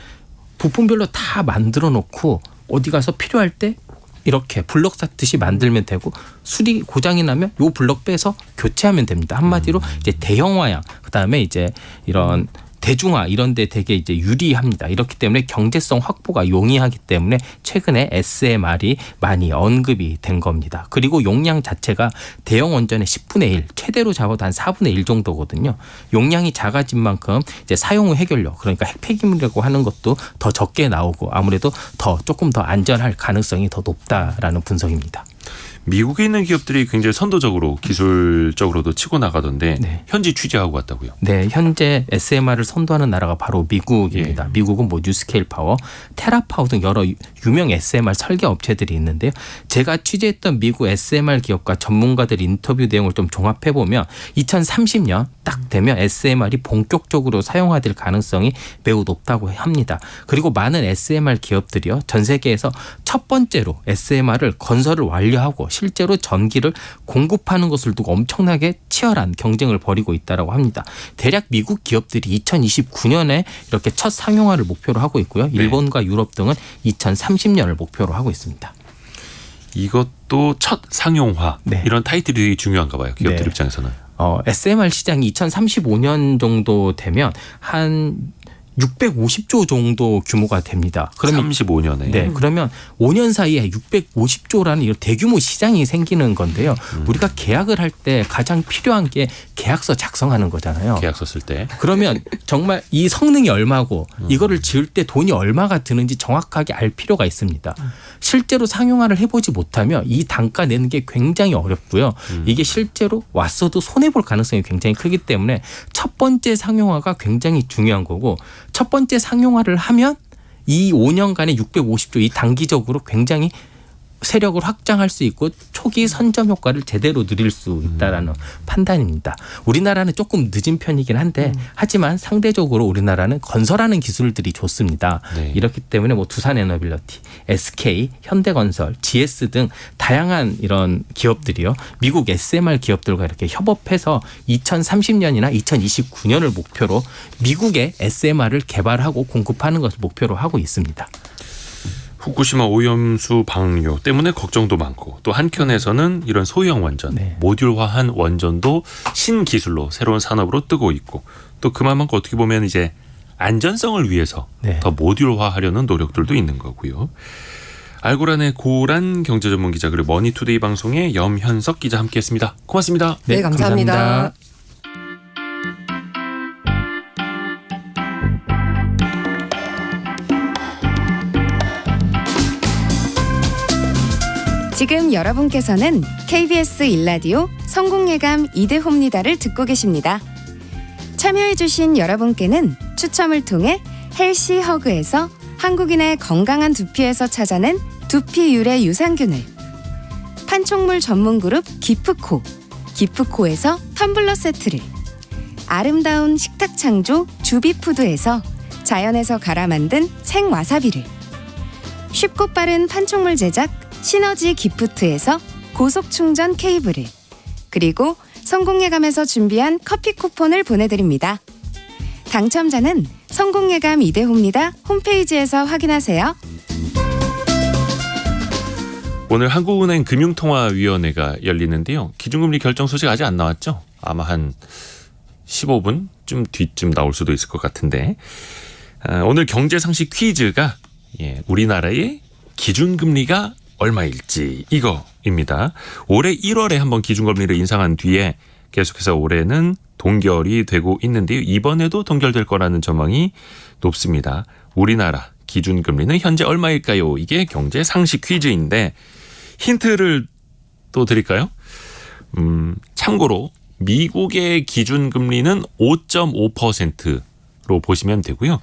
부품별로 다 만들어 놓고 어디 가서 필요할 때 이렇게 블럭 쌓듯이 만들면 되고 수리 고장이 나면 요 블럭 빼서 교체하면 됩니다. 한마디로 이제 대형화양, 그다음에 이제 이런 대중화 이런 데 되게 이제 유리합니다. 이렇기 때문에 경제성 확보가 용이하기 때문에 최근에 SMR이 많이 언급이 된 겁니다. 그리고 용량 자체가 대형 원전의 10분의 1, 최대로 잡아도 한 4분의 1 정도거든요. 용량이 작아진 만큼 이제 사용 후 해결력, 그러니까 핵폐기물이라고 하는 것도 더 적게 나오고 아무래도 조금 더 안전할 가능성이 더 높다라는 분석입니다. 미국에 있는 기업들이 굉장히 선도적으로 기술적으로도 치고 나가던데 네. 현지 취재하고 왔다고요? 네, 현재 SMR을 선도하는 나라가 바로 미국입니다. 미국은 뭐 뉴스케일 파워, 테라파워 등 여러 유명 SMR 설계 업체들이 있는데요. 제가 취재했던 미국 SMR 기업과 전문가들 인터뷰 내용을 좀 종합해 보면 2030년 딱 되면 SMR이 본격적으로 사용화될 가능성이 매우 높다고 합니다. 그리고 많은 SMR 기업들이요, 전 세계에서 첫 번째로 SMR을 건설을 완료하고 실제로 전기를 공급하는 것을 두고 엄청나게 치열한 경쟁을 벌이고 있다고 합니다. 대략 미국 기업들이 2029년에 이렇게 첫 상용화를 목표로 하고 있고요. 일본과 유럽 등은 2030년을 목표로 하고 있습니다. 이것도 첫 상용화 네. 이런 타이틀이 중요한가 봐요. 기업들 네. 입장에서는. SMR 시장이 2035년 정도 되면 한 650조 정도 규모가 됩니다. 그러면 35년에. 네, 그러면 5년 사이에 650조라는 이런 대규모 시장이 생기는 건데요. 우리가 계약을 할 때 가장 필요한 게 계약서 작성하는 거잖아요. 계약서 쓸 때. 그러면 정말 이 성능이 얼마고 이거를 지을 때 돈이 얼마가 드는지 정확하게 알 필요가 있습니다. 실제로 상용화를 해보지 못하면 이 단가 내는 게 굉장히 어렵고요. 이게 실제로 왔어도 손해볼 가능성이 굉장히 크기 때문에 첫 번째 상용화가 굉장히 중요한 거고 첫 번째 상용화를 하면 이 5년간의 650조 이 단기적으로 굉장히 세력을 확장할 수 있고 초기 선점 효과를 제대로 누릴 수 있다라는 판단입니다. 우리나라는 조금 늦은 편이긴 한데 하지만 상대적으로 우리나라는 건설하는 기술들이 좋습니다. 네. 이렇기 때문에 뭐 두산에너빌리티, SK, 현대건설, GS 등 다양한 이런 기업들이요. 미국 SMR 기업들과 이렇게 협업해서 2030년이나 2029년을 목표로 미국의 SMR을 개발하고 공급하는 것을 목표로 하고 있습니다. 후쿠시마 오염수 방류 때문에 걱정도 많고 또 한켠에서는 이런 소형 원전, 네. 모듈화한 원전도 신기술로 새로운 산업으로 뜨고 있고 또 그만큼 어떻게 보면 이제 안전성을 위해서 네. 더 모듈화하려는 노력들도 있는 거고요. 알고란의 고란 경제전문기자 그리고 머니투데이 방송의 염현석 기자 함께했습니다. 고맙습니다. 네, 감사합니다. 지금 여러분께서는 KBS 일라디오 성공예감 이대호입니다를 듣고 계십니다. 참여해주신 여러분께는 추첨을 통해 헬시 허그에서 한국인의 건강한 두피에서 찾아낸 두피 유래 유산균을, 판촉물 전문 그룹 기프코, 기프코에서 텀블러 세트를, 아름다운 식탁 창조 주비푸드에서 자연에서 갈아 만든 생와사비를, 쉽고 빠른 판촉물 제작 시너지 기프트에서 고속 충전 케이블을, 그리고 성공예감에서 준비한 커피 쿠폰을 보내드립니다. 당첨자는 성공예감 이대호입니다 홈페이지에서 확인하세요. 오늘 한국은행 금융통화위원회가 열리는데요. 기준금리 결정 소식 아직 안 나왔죠? 아마 한 15분쯤 뒤쯤 나올 수도 있을 것 같은데 오늘 경제상식 퀴즈가 우리나라의 기준금리가 얼마일지 이거입니다. 올해 1월에 한번 기준금리를 인상한 뒤에 계속해서 올해는 동결이 되고 있는데요. 이번에도 동결될 거라는 전망이 높습니다. 우리나라 기준금리는 현재 얼마일까요? 이게 경제상식 퀴즈인데 힌트를 또 드릴까요? 참고로 미국의 기준금리는 5.5%로 보시면 되고요.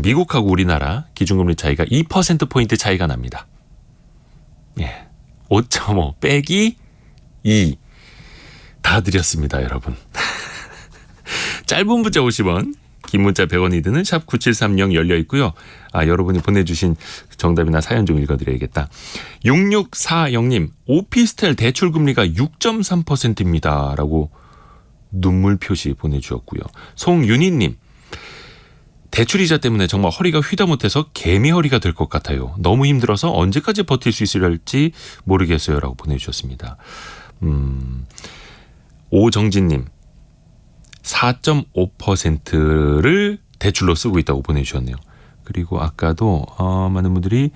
미국하고 우리나라 기준금리 차이가 2%포인트 차이가 납니다. 5.5 빼기 2 다 드렸습니다, 여러분. 짧은 문자 50원, 긴 문자 100원이 드는 샵 9730 열려 있고요. 여러분이 보내주신 정답이나 사연 좀 읽어드려야겠다. 6640님, 오피스텔 대출금리가 6.3%입니다. 라고 눈물 표시 보내주셨고요. 송윤희님, 대출이자 때문에 정말 허리가 휘다못해서 개미허리가 될 것 같아요. 너무 힘들어서 언제까지 버틸 수 있을지 모르겠어요. 라고 보내주셨습니다. 오정진님, 4.5%를 대출로 쓰고 있다고 보내주셨네요. 그리고 아까도 많은 분들이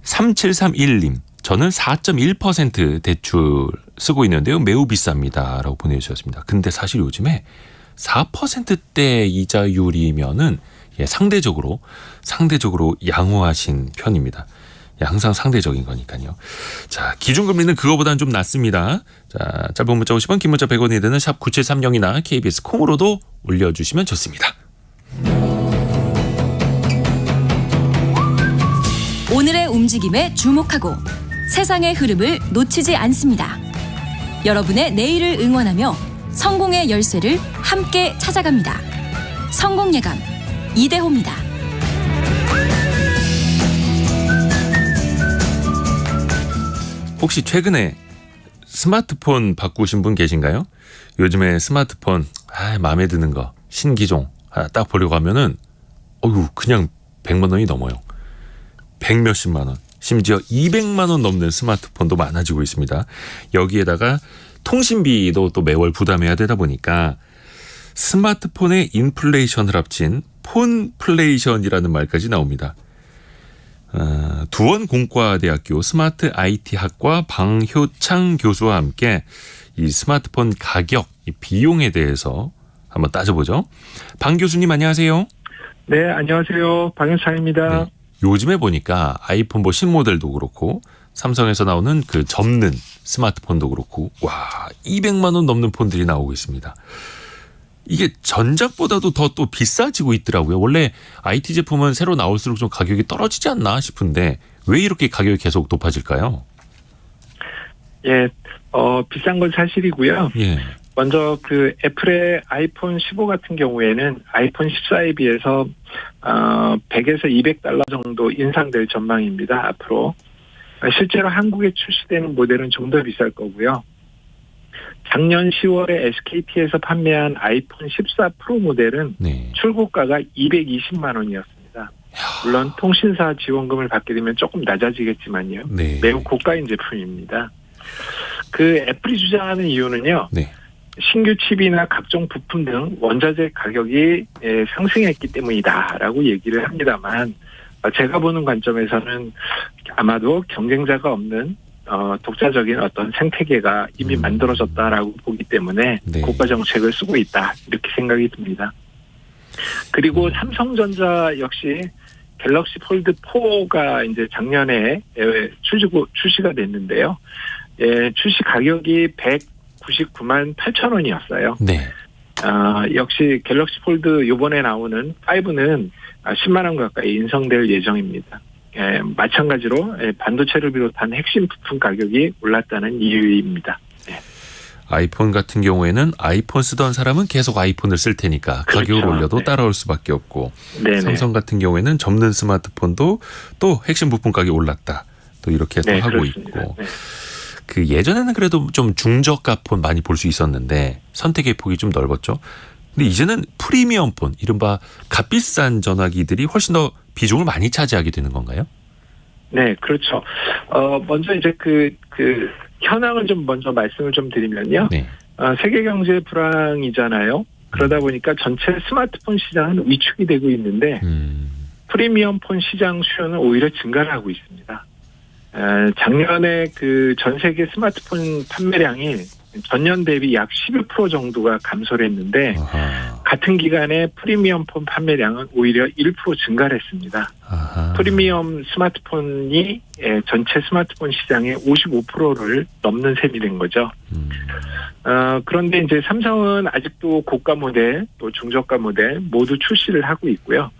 3731님, 저는 4.1% 대출 쓰고 있는데요. 매우 비쌉니다. 라고 보내주셨습니다. 근데 사실 요즘에 4%대 이자율이면은 상대적으로 양호하신 편입니다. 항상 상대적인 거니까요. 자, 기준금리는 그거보다는 좀 낮습니다. 자, 짧은 문자 50원, 긴 문자 100원이 되는 샵 9730이나 KBS 콩으로도 올려주시면 좋습니다. 오늘의 움직임에 주목하고 세상의 흐름을 놓치지 않습니다. 여러분의 내일을 응원하며 성공의 열쇠를 함께 찾아갑니다. 성공예감 이대호입니다. 혹시 최근에 스마트폰 바꾸신 분 계신가요? 요즘에 스마트폰 마음에 드는 거 신기종 하나 딱 보려고 하면은 그냥 100만 원이 넘어요. 100 몇십만 원, 심지어 200만 원 넘는 스마트폰도 많아지고 있습니다. 여기에다가 통신비도 또 매월 부담해야 되다 보니까 스마트폰의 인플레이션을 합친 폰플레이션이라는 말까지 나옵니다. 두원공과대학교 스마트 IT학과 방효창 교수와 함께 이 스마트폰 가격, 이 비용에 대해서 한번 따져보죠. 방 교수님 안녕하세요. 네, 안녕하세요. 방효창입니다. 네, 요즘에 보니까 아이폰 뭐 신모델도 그렇고 삼성에서 나오는 그 접는 스마트폰도 그렇고 와 200만 원 넘는 폰들이 나오고 있습니다. 이게 전작보다도 더 또 비싸지고 있더라고요. 원래 IT 제품은 새로 나올수록 좀 가격이 떨어지지 않나 싶은데 왜 이렇게 가격이 계속 높아질까요? 예, 비싼 건 사실이고요. 예. 먼저 그 애플의 아이폰 15 같은 경우에는 아이폰 14에 비해서 100에서 200달러 정도 인상될 전망입니다. 앞으로. 실제로 한국에 출시되는 모델은 좀 더 비쌀 거고요. 작년 10월에 SKT에서 판매한 아이폰 14 프로 모델은 네. 출고가가 220만 원이었습니다. 물론 통신사 지원금을 받게 되면 조금 낮아지겠지만요. 네. 매우 고가인 제품입니다. 그 애플이 주장하는 이유는요. 네. 신규 칩이나 각종 부품 등 원자재 가격이 상승했기 때문이다라고 얘기를 합니다만 제가 보는 관점에서는 아마도 경쟁자가 없는 독자적인 어떤 생태계가 이미 만들어졌다라고 보기 때문에 네. 고가 정책을 쓰고 있다 이렇게 생각이 듭니다. 그리고 삼성전자 역시 갤럭시 폴드 4가 이제 작년에 출시가 됐는데요. 예, 출시 가격이 199만 8천 원이었어요. 네. 역시 갤럭시 폴드 이번에 나오는 5는 10만 원 가까이 인상될 예정입니다. 예, 마찬가지로 반도체를 비롯한 핵심 부품 가격이 올랐다는 이유입니다. 예. 아이폰 같은 경우에는 아이폰 쓰던 사람은 계속 아이폰을 쓸 테니까 그렇죠. 가격을 올려도 네. 따라올 수밖에 없고 네네. 삼성 같은 경우에는 접는 스마트폰도 또 핵심 부품 가격이 올랐다. 또 이렇게 또 네, 하고 그렇습니다. 있고 네. 그 예전에는 그래도 좀 중저가 폰 많이 볼 수 있었는데 선택의 폭이 좀 넓었죠. 근데 이제는 프리미엄 폰, 이른바 값비싼 전화기들이 훨씬 더 비중을 많이 차지하게 되는 건가요? 네, 그렇죠. 먼저 이제 그 현황을 좀 먼저 말씀을 좀 드리면요. 네. 세계 경제 불황이잖아요. 그러다 보니까 전체 스마트폰 시장은 위축이 되고 있는데 프리미엄 폰 시장 수요는 오히려 증가를 하고 있습니다. 작년에 그 전 세계 스마트폰 판매량이 전년 대비 약 11% 정도가 감소를 했는데 아하. 같은 기간에 프리미엄 폰 판매량은 오히려 1% 증가를 했습니다. 아하. 프리미엄 스마트폰이 전체 스마트폰 시장의 55%를 넘는 셈이 된 거죠. 그런데 이제 삼성은 아직도 고가 모델 또 중저가 모델 모두 출시를 하고 있고요.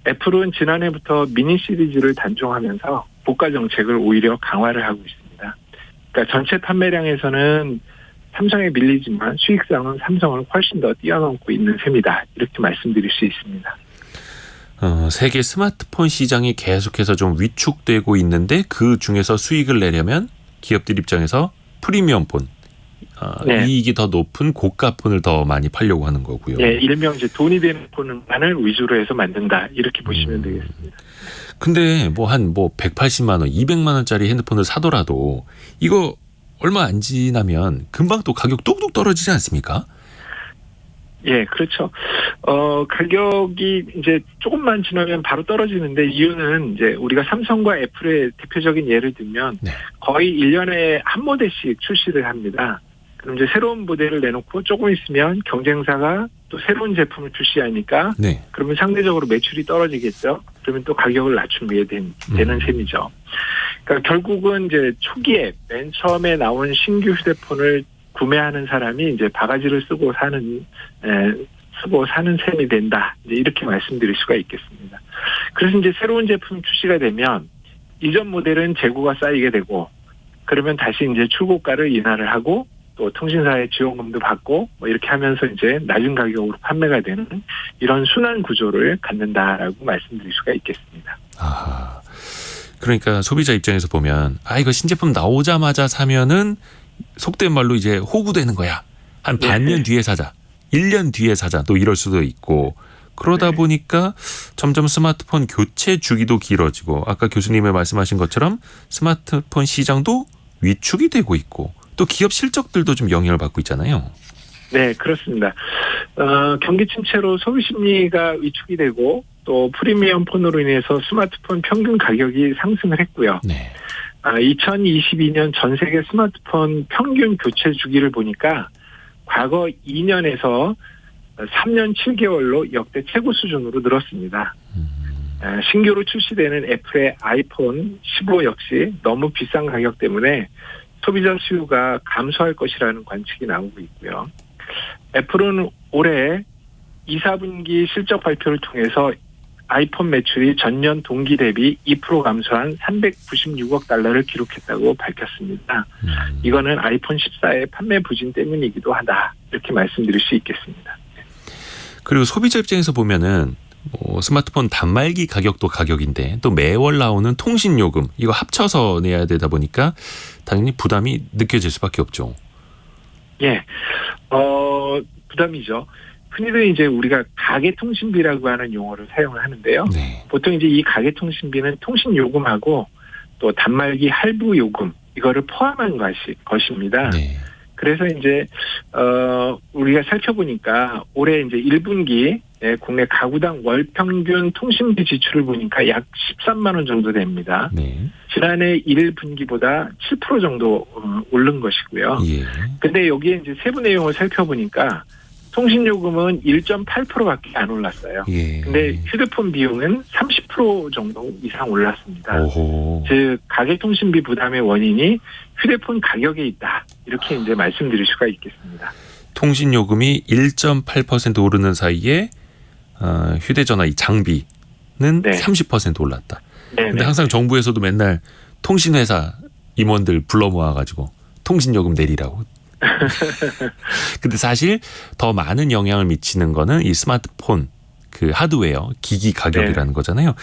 애플은 지난해부터 미니 시리즈를 단종하면서 고가 정책을 오히려 강화를 하고 있습니다. 그러니까 전체 판매량에서는 삼성에 밀리지만 수익성은 삼성을 훨씬 더 뛰어넘고 있는 셈이다. 이렇게 말씀드릴 수 있습니다. 세계 스마트폰 시장이 계속해서 좀 위축되고 있는데 그 중에서 수익을 내려면 기업들 입장에서 프리미엄 폰, 네. 이익이 더 높은 고가 폰을 더 많이 팔려고 하는 거고요. 예, 일명 이제 돈이 되는 폰만을 위주로 해서 만든다. 이렇게 보시면 되겠습니다. 근데 뭐 180만 원, 200만 원짜리 핸드폰을 사더라도 이거 얼마 안 지나면 금방 또 가격 뚝뚝 떨어지지 않습니까? 예, 그렇죠. 가격이 이제 조금만 지나면 바로 떨어지는데 이유는 이제 우리가 삼성과 애플의 대표적인 예를 들면 네. 거의 1년에 한 모델씩 출시를 합니다. 그럼 이제 새로운 모델을 내놓고 조금 있으면 경쟁사가 또 새로운 제품을 출시하니까 네. 그러면 상대적으로 매출이 떨어지겠죠. 그러면 또 가격을 낮추게 되는 셈이죠. 그러니까 결국은 이제 초기에 맨 처음에 나온 신규 휴대폰을 구매하는 사람이 이제 바가지를 쓰고 사는 셈이 된다. 이제 이렇게 말씀드릴 수가 있겠습니다. 그래서 이제 새로운 제품 출시가 되면 이전 모델은 재고가 쌓이게 되고 그러면 다시 이제 출고가를 인하를 하고 또 통신사의 지원금도 받고 뭐 이렇게 하면서 이제 낮은 가격으로 판매가 되는 이런 순환 구조를 갖는다라고 말씀드릴 수가 있겠습니다. 아, 그러니까 소비자 입장에서 보면 이거 신제품 나오자마자 사면은 속된 말로 이제 호구되는 거야. 한 반년 뒤에 사자, 1년 뒤에 사자, 또 이럴 수도 있고 그러다 보니까 점점 스마트폰 교체 주기도 길어지고 아까 교수님의 말씀하신 것처럼 스마트폰 시장도 위축이 되고 있고 또 기업 실적들도 좀 영향을 받고 있잖아요. 네, 그렇습니다. 경기 침체로 소비 심리가 위축이 되고 또 프리미엄 폰으로 인해서 스마트폰 평균 가격이 상승을 했고요. 네. 2022년 전 세계 스마트폰 평균 교체 주기를 보니까 과거 2년에서 3년 7개월로 역대 최고 수준으로 늘었습니다. 신규로 출시되는 애플의 아이폰 15 역시 너무 비싼 가격 때문에 소비자 수요가 감소할 것이라는 관측이 나오고 있고요. 애플은 올해 2, 4분기 실적 발표를 통해서 아이폰 매출이 전년 동기 대비 2% 감소한 396억 달러를 기록했다고 밝혔습니다. 이거는 아이폰 14의 판매 부진 때문이기도 하다. 이렇게 말씀드릴 수 있겠습니다. 그리고 소비자 입장에서 보면은 스마트폰 단말기 가격도 가격인데 또 매월 나오는 통신 요금 이거 합쳐서 내야 되다 보니까 당연히 부담이 느껴질 수밖에 없죠. 예, 부담이죠. 흔히들 이제 우리가 가계통신비라고 하는 용어를 사용을 하는데요. 네. 보통 이제 이 가계통신비는 통신 요금하고 또 단말기 할부 요금 이거를 포함한 것입니다. 네. 그래서 이제 우리가 살펴보니까 올해 이제 1분기 국내 가구당 월 평균 통신비 지출을 보니까 약 13만 원 정도 됩니다. 네. 지난해 1분기보다 7% 정도 오른 것이고요. 예. 근데 여기에 이제 세부 내용을 살펴보니까 통신요금은 1.8%밖에 안 올랐어요. 예. 근데 휴대폰 비용은 30% 정도 이상 올랐습니다. 오호. 즉 가계통신비 부담의 원인이 휴대폰 가격에 있다. 이렇게 이제 말씀드릴 수가 있겠습니다. 통신 요금이 1.8% 오르는 사이에 휴대전화 이 장비는 네. 30% 올랐다. 네네. 근데 항상 정부에서도 맨날 통신회사 임원들 불러 모아가지고 통신 요금 내리라고. 근데 사실 더 많은 영향을 미치는 거는 이 스마트폰 그 하드웨어 기기 가격이라는 거잖아요.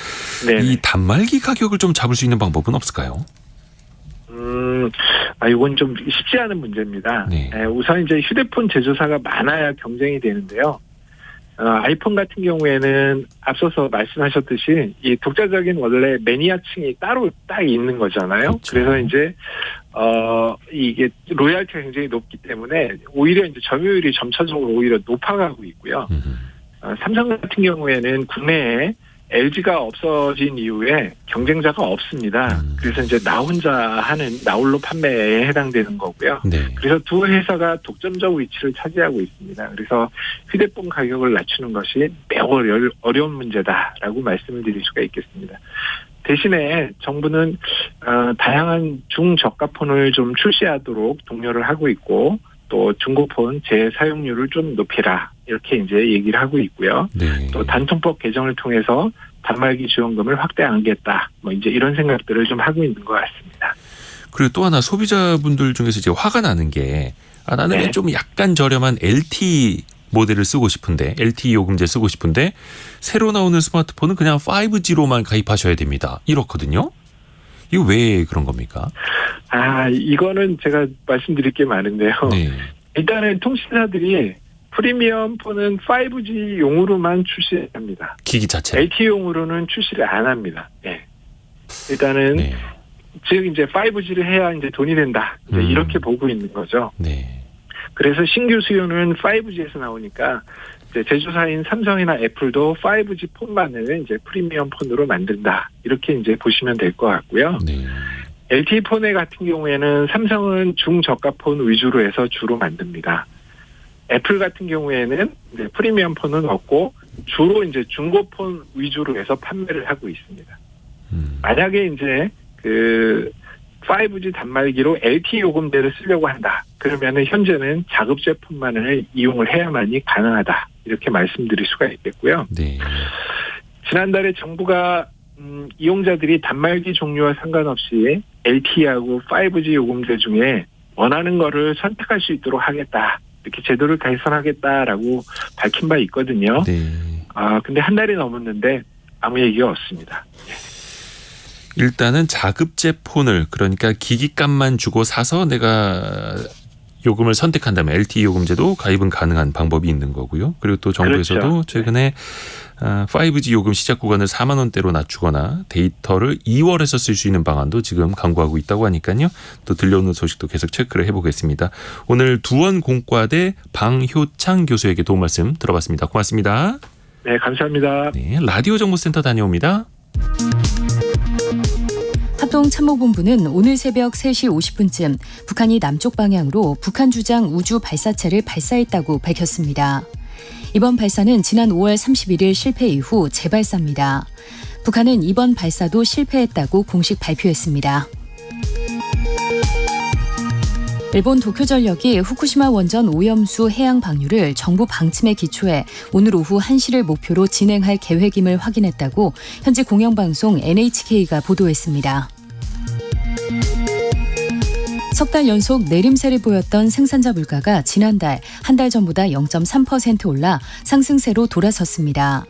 네네. 이 단말기 가격을 좀 잡을 수 있는 방법은 없을까요? 이건 좀 쉽지 않은 문제입니다. 네. 우선 이제 휴대폰 제조사가 많아야 경쟁이 되는데요. 아이폰 같은 경우에는 앞서서 말씀하셨듯이 이 독자적인 원래 매니아층이 따로 딱 있는 거잖아요. 그렇죠. 그래서 이제 이게 로열티가 굉장히 높기 때문에 오히려 이제 점유율이 점차적으로 오히려 높아가고 있고요. 삼성 같은 경우에는 국내에 LG가 없어진 이후에 경쟁자가 없습니다. 그래서 이제 나 혼자 하는 나홀로 판매에 해당되는 거고요. 네. 그래서 두 회사가 독점적 위치를 차지하고 있습니다. 그래서 휴대폰 가격을 낮추는 것이 매우 어려운 문제다라고 말씀을 드릴 수가 있겠습니다. 대신에 정부는 다양한 중저가폰을 좀 출시하도록 독려를 하고 있고 또 중고폰 재사용률을 좀 높이라 이렇게 이제 얘기를 하고 있고요. 네. 또 단통법 개정을 통해서 단말기 지원금을 확대하겠다. 뭐 이제 이런 생각들을 좀 하고 있는 것 같습니다. 그리고 또 하나 소비자분들 중에서 이제 화가 나는 게 나는 네. 좀 약간 저렴한 LTE 모델을 쓰고 싶은데 LTE 요금제 쓰고 싶은데 새로 나오는 스마트폰은 그냥 5G로만 가입하셔야 됩니다. 이렇거든요. 이거 왜 그런 겁니까? 이거는 제가 말씀드릴 게 많은데요. 네. 일단은 통신사들이 프리미엄 폰은 5G용으로만 출시합니다. 기기 자체. LTE용으로는 출시를 안 합니다. 네. 일단은 네. 즉 이제 5G를 해야 이제 돈이 된다. 이제 이렇게 보고 있는 거죠. 네. 그래서 신규 수요는 5G에서 나오니까 이제 제조사인 삼성이나 애플도 5G 폰만을 이제 프리미엄 폰으로 만든다. 이렇게 이제 보시면 될 것 같고요. 네. LTE 폰의 같은 경우에는 삼성은 중저가 폰 위주로 해서 주로 만듭니다. 애플 같은 경우에는 이제 프리미엄 폰은 없고 주로 이제 중고폰 위주로 해서 판매를 하고 있습니다. 만약에 이제 그 5G 단말기로 LTE 요금제를 쓰려고 한다. 그러면은 현재는 자급제 폰만을 이용을 해야만이 가능하다. 이렇게 말씀드릴 수가 있겠고요. 네. 지난달에 정부가 이용자들이 단말기 종류와 상관없이 LTE하고 5G 요금제 중에 원하는 거를 선택할 수 있도록 하겠다. 이렇게 제도를 개선하겠다라고 밝힌 바 있거든요. 네. 근데 한 달이 넘었는데 아무 얘기가 없습니다. 일단은 자급제 폰을 그러니까 기기값만 주고 사서 내가 요금을 선택한다면 LTE 요금제도 가입은 가능한 방법이 있는 거고요. 그리고 또 정부에서도 그렇죠. 최근에 5G 요금 시작 구간을 4만 원대로 낮추거나 데이터를 2월에서 쓸 수 있는 방안도 지금 강구하고 있다고 하니까요. 또 들려오는 소식도 계속 체크를 해보겠습니다. 오늘 두원공과대 방효창 교수에게 도움 말씀 들어봤습니다. 고맙습니다. 네, 감사합니다. 네, 라디오 정보센터 다녀옵니다. 합동참모본부는 오늘 새벽 3시 50분쯤 북한이 남쪽 방향으로 북한 주장 우주 발사체를 발사했다고 밝혔습니다. 이번 발사는 지난 5월 31일 실패 이후 재발사입니다. 북한은 이번 발사도 실패했다고 공식 발표했습니다. 일본 도쿄전력이 후쿠시마 원전 오염수 해양 방류를 정부 방침에 기초해 오늘 오후 1시를 목표로 진행할 계획임을 확인했다고 현지 공영방송 NHK가 보도했습니다. 석 달 연속 내림세를 보였던 생산자 물가가 지난달 한 달 전보다 0.3% 올라 상승세로 돌아섰습니다.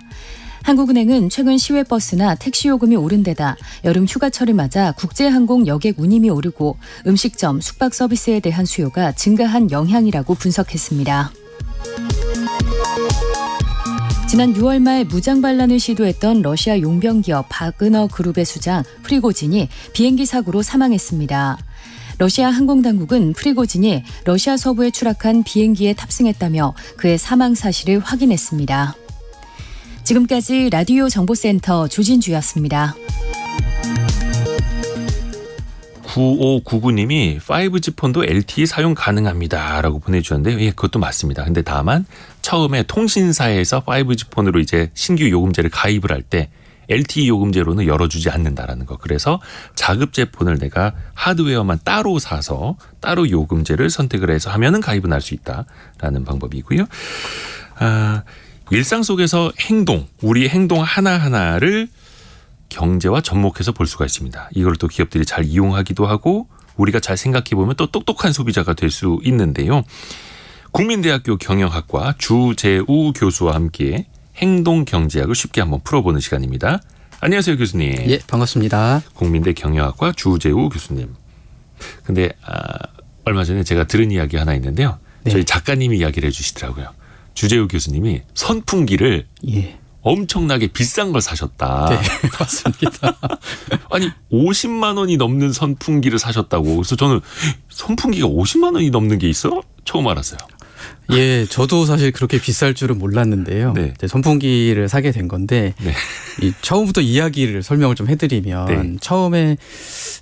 한국은행은 최근 시외버스나 택시 요금이 오른 데다 여름 휴가철을 맞아 국제항공 여객 운임이 오르고 음식점, 숙박 서비스에 대한 수요가 증가한 영향이라고 분석했습니다. 지난 6월 말 무장 반란을 시도했던 러시아 용병 기업 바그너 그룹의 수장 프리고진이 비행기 사고로 사망했습니다. 러시아 항공당국은 프리고진이 러시아 서부에 추락한 비행기에 탑승했다며 그의 사망 사실을 확인했습니다. 지금까지 라디오 정보센터 조진주였습니다. 9599님이 5G 폰도 LTE 사용 가능합니다 라고 보내주셨는데 예, 그것도 맞습니다. 근데 다만 처음에 통신사에서 5G 폰으로 이제 신규 요금제를 가입을 할 때 LTE 요금제로는 열어주지 않는다라는 거. 그래서 자급제 폰을 내가 하드웨어만 따로 사서 따로 요금제를 선택을 해서 하면은 가입은 할 수 있다라는 방법이고요. 일상 속에서 우리 행동 하나하나를 경제와 접목해서 볼 수가 있습니다. 이걸 또 기업들이 잘 이용하기도 하고 우리가 잘 생각해 보면 또 똑똑한 소비자가 될 수 있는데요. 국민대학교 경영학과 주재우 교수와 함께 행동경제학을 쉽게 한번 풀어보는 시간입니다. 안녕하세요, 교수님. 예, 반갑습니다. 국민대 경영학과 주재우 교수님. 근데 얼마 전에 제가 들은 이야기 하나 있는데요. 네. 저희 작가님이 이야기를 해주시더라고요. 주재우 교수님이 선풍기를 예. 엄청나게 비싼 걸 사셨다. 네, 맞습니다. 아니 50만 원이 넘는 선풍기를 사셨다고. 그래서 저는 선풍기가 50만 원이 넘는 게 있어? 처음 알았어요. 예, 저도 사실 그렇게 비쌀 줄은 몰랐는데요. 네. 이제 선풍기를 사게 된 건데 네. 이 처음부터 이야기를 설명을 좀 해드리면 네. 처음에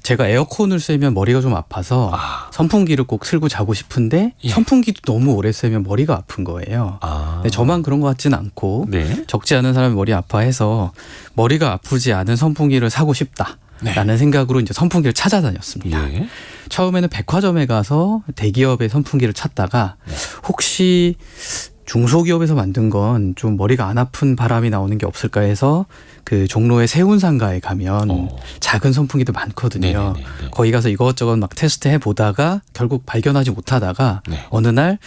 제가 에어컨을 쐬면 머리가 좀 아파서 선풍기를 꼭 틀고 자고 싶은데 예. 선풍기도 너무 오래 쐬면 머리가 아픈 거예요. 근데 저만 그런 것 같지는 않고 네. 적지 않은 사람이 머리 아파해서 머리가 아프지 않은 선풍기를 사고 싶다. 네. 라는 생각으로 이제 선풍기를 찾아다녔습니다. 예. 처음에는 백화점에 가서 대기업의 선풍기를 찾다가 혹시 중소기업에서 만든 건 좀 머리가 안 아픈 바람이 나오는 게 없을까 해서 그 종로의 세운상가에 가면 작은 선풍기도 많거든요. 네네네. 거기 가서 이것저것 막 테스트해 보다가 결국 발견하지 못하다가 네. 어느 날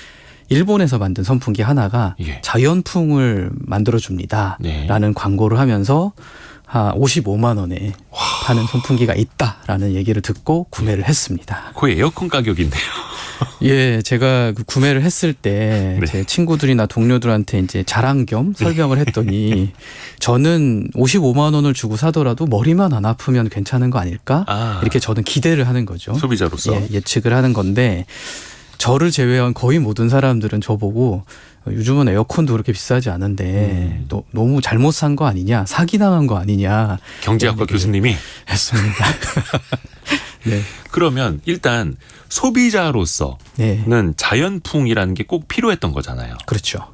일본에서 만든 선풍기 하나가 예. 자연풍을 만들어줍니다. 네. 라는 광고를 하면서 한 55만 원에 파는 선풍기가 있다라는 얘기를 듣고 구매를 했습니다. 거의 에어컨 가격인데요. 예, 제가 그 구매를 했을 때 네. 제 친구들이나 동료들한테 이제 자랑 겸 설명을 했더니 저는 55만 원을 주고 사더라도 머리만 안 아프면 괜찮은 거 아닐까? 이렇게 저는 기대를 하는 거죠. 소비자로서. 예, 예측을 하는 건데 저를 제외한 거의 모든 사람들은 저보고 요즘은 에어컨도 그렇게 비싸지 않은데 너무 잘못 산 거 아니냐, 사기당한 거 아니냐. 경제학과 교수님이 했습니다. 네. 그러면 일단 소비자로서는 네. 자연풍이라는 게 꼭 필요했던 거잖아요. 그렇죠.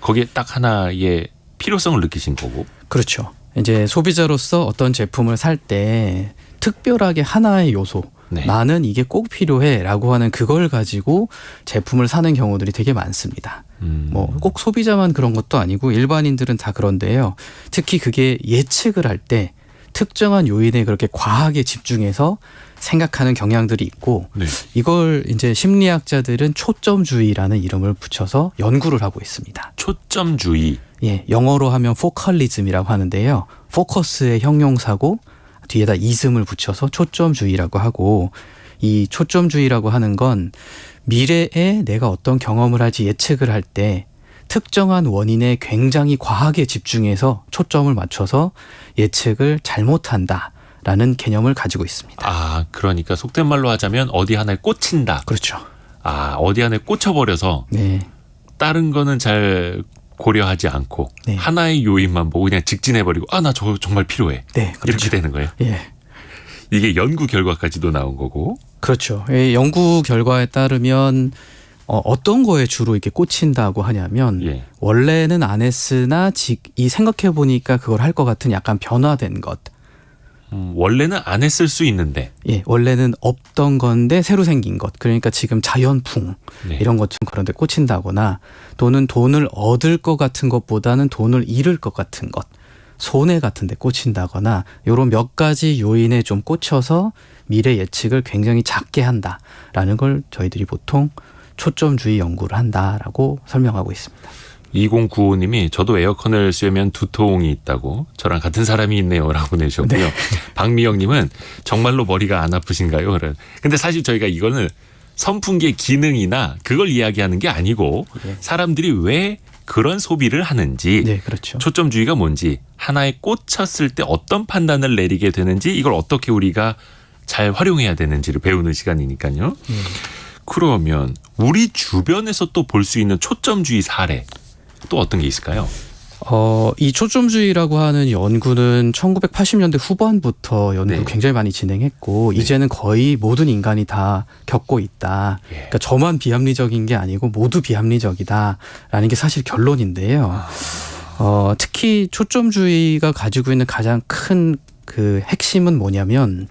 거기에 딱 하나의 필요성을 느끼신 거고. 그렇죠. 이제 소비자로서 어떤 제품을 살 때 특별하게 하나의 요소, 네. 나는 이게 꼭 필요해라고 하는 그걸 가지고 제품을 사는 경우들이 되게 많습니다. 뭐 꼭 소비자만 그런 것도 아니고 일반인들은 다 그런데요. 특히 그게 예측을 할 때 특정한 요인에 그렇게 과하게 집중해서 생각하는 경향들이 있고 네. 이걸 이제 심리학자들은 초점주의라는 이름을 붙여서 연구를 하고 있습니다. 초점주의. 예, 영어로 하면 포컬리즘이라고 하는데요. 포커스의 형용사고 뒤에다 이즘을 붙여서 초점주의라고 하고 이 초점주의라고 하는 건 미래에 내가 어떤 경험을 할지 예측을 할 때 특정한 원인에 굉장히 과하게 집중해서 초점을 맞춰서 예측을 잘못한다라는 개념을 가지고 있습니다. 아, 그러니까 속된 말로 하자면 어디 하나에 꽂힌다. 그렇죠. 아, 어디 하나에 꽂혀버려서 네. 다른 거는 잘 고려하지 않고 네. 하나의 요인만 보고 그냥 직진해버리고 나 저거 정말 필요해. 네, 그렇죠. 이렇게 되는 거예요. 예. 이게 연구 결과까지도 나온 거고. 그렇죠. 연구 결과에 따르면 어떤 거에 주로 이렇게 꽂힌다고 하냐면 예. 원래는 안 했으나 이 생각해 보니까 그걸 할 것 같은 약간 변화된 것. 원래는 안 했을 수 있는데. 예, 원래는 없던 건데 새로 생긴 것. 그러니까 지금 자연풍 네. 이런 것 좀 그런 데 꽂힌다거나 또는 돈을 얻을 것 같은 것보다는 돈을 잃을 것 같은 것. 손해 같은 데 꽂힌다거나 이런 몇 가지 요인에 좀 꽂혀서 미래 예측을 굉장히 작게 한다라는 걸 저희들이 보통 초점주의 연구를 한다라고 설명하고 있습니다. 2095님이 저도 에어컨을 쐬면 두통이 있다고 저랑 같은 사람이 있네요 라고 내셨고요. 네. 박미영님은 정말로 머리가 안 아프신가요? 근데 사실 저희가 이거는 선풍기의 기능이나 그걸 이야기하는 게 아니고 네. 사람들이 왜 그런 소비를 하는지 네, 그렇죠. 초점주의가 뭔지 하나에 꽂혔을 때 어떤 판단을 내리게 되는지 이걸 어떻게 우리가 잘 활용해야 되는지를 배우는 시간이니까요. 그러면 우리 주변에서 또 볼 수 있는 초점주의 사례 또 어떤 게 있을까요? 이 초점주의라고 하는 연구는 1980년대 후반부터 연구 네. 굉장히 많이 진행했고 네. 이제는 거의 모든 인간이 다 겪고 있다. 예. 그러니까 저만 비합리적인 게 아니고 모두 비합리적이다라는 게 사실 결론인데요. 특히 초점주의가 가지고 있는 가장 큰 그 핵심은 뭐냐면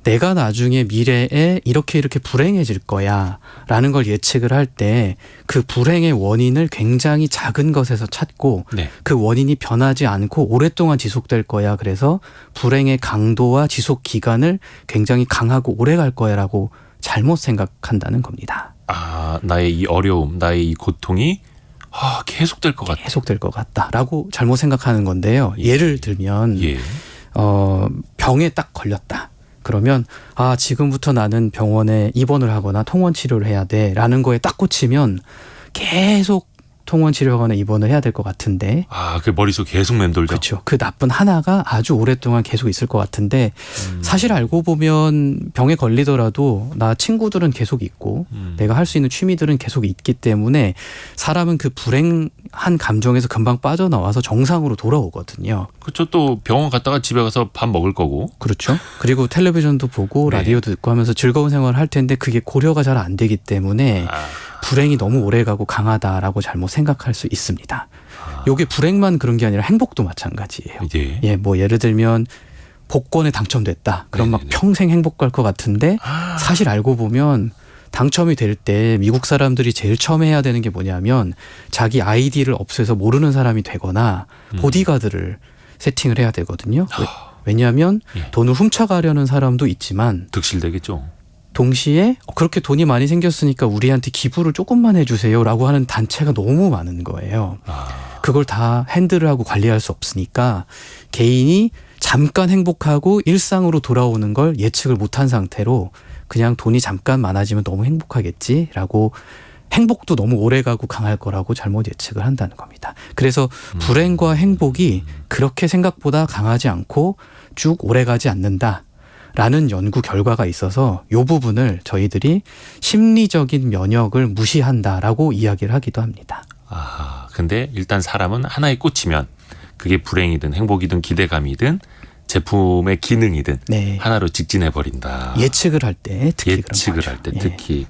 내가 나중에 미래에 이렇게 불행해질 거야 라는 걸 예측을 할 때 그 불행의 원인을 굉장히 작은 것에서 찾고 네. 그 원인이 변하지 않고 오랫동안 지속될 거야. 그래서 불행의 강도와 지속 기간을 굉장히 강하고 오래 갈 거야 라고 잘못 생각한다는 겁니다. 아, 나의 이 어려움, 나의 이 고통이 계속될 것 같아. 계속될 것 같다라고 잘못 생각하는 건데요. 예를 들면 예. 병에 딱 걸렸다. 그러면 지금부터 나는 병원에 입원을 하거나 통원 치료를 해야 돼라는 거에 딱 꽂히면 계속 통원 치료하거나 입원을 해야 될 것 같은데 그 머릿속 계속 맴돌죠. 그렇죠. 그 나쁜 하나가 아주 오랫동안 계속 있을 것 같은데 사실 알고 보면 병에 걸리더라도 나 친구들은 계속 있고 내가 할 수 있는 취미들은 계속 있기 때문에 사람은 그 불행한 감정에서 금방 빠져나와서 정상으로 돌아오거든요. 그렇죠. 또 병원 갔다가 집에 가서 밥 먹을 거고. 그렇죠. 그리고 텔레비전도 보고 네. 라디오도 듣고 하면서 즐거운 생활을 할 텐데 그게 고려가 잘 안 되기 때문에 불행이 너무 오래가고 강하다라고 잘못 생각할 수 있습니다. 요게 불행만 그런 게 아니라 행복도 마찬가지예요. 예. 뭐 예를 들면 복권에 당첨됐다. 그럼 막 네네네. 평생 행복할 것 같은데 사실 알고 보면 당첨이 될 때 미국 사람들이 제일 처음 해야 되는 게 뭐냐면 자기 아이디를 없애서 모르는 사람이 되거나 보디가드를 세팅을 해야 되거든요. 왜냐하면 예. 돈을 훔쳐가려는 사람도 있지만 득실되겠죠. 동시에 그렇게 돈이 많이 생겼으니까 우리한테 기부를 조금만 해주세요라고 하는 단체가 너무 많은 거예요. 그걸 다 핸들을 하고 관리할 수 없으니까 개인이 잠깐 행복하고 일상으로 돌아오는 걸 예측을 못한 상태로 그냥 돈이 잠깐 많아지면 너무 행복하겠지라고 행복도 너무 오래가고 강할 거라고 잘못 예측을 한다는 겁니다. 그래서 불행과 행복이 그렇게 생각보다 강하지 않고 쭉 오래가지 않는다. 라는 연구 결과가 있어서 이 부분을 저희들이 심리적인 면역을 무시한다라고 이야기를 하기도 합니다. 근데 일단 사람은 하나에 꽂히면 그게 불행이든 행복이든 기대감이든 제품의 기능이든 네. 하나로 직진해버린다. 예측을 할 때 특히 예측을 그런 할 때 거죠. 특히.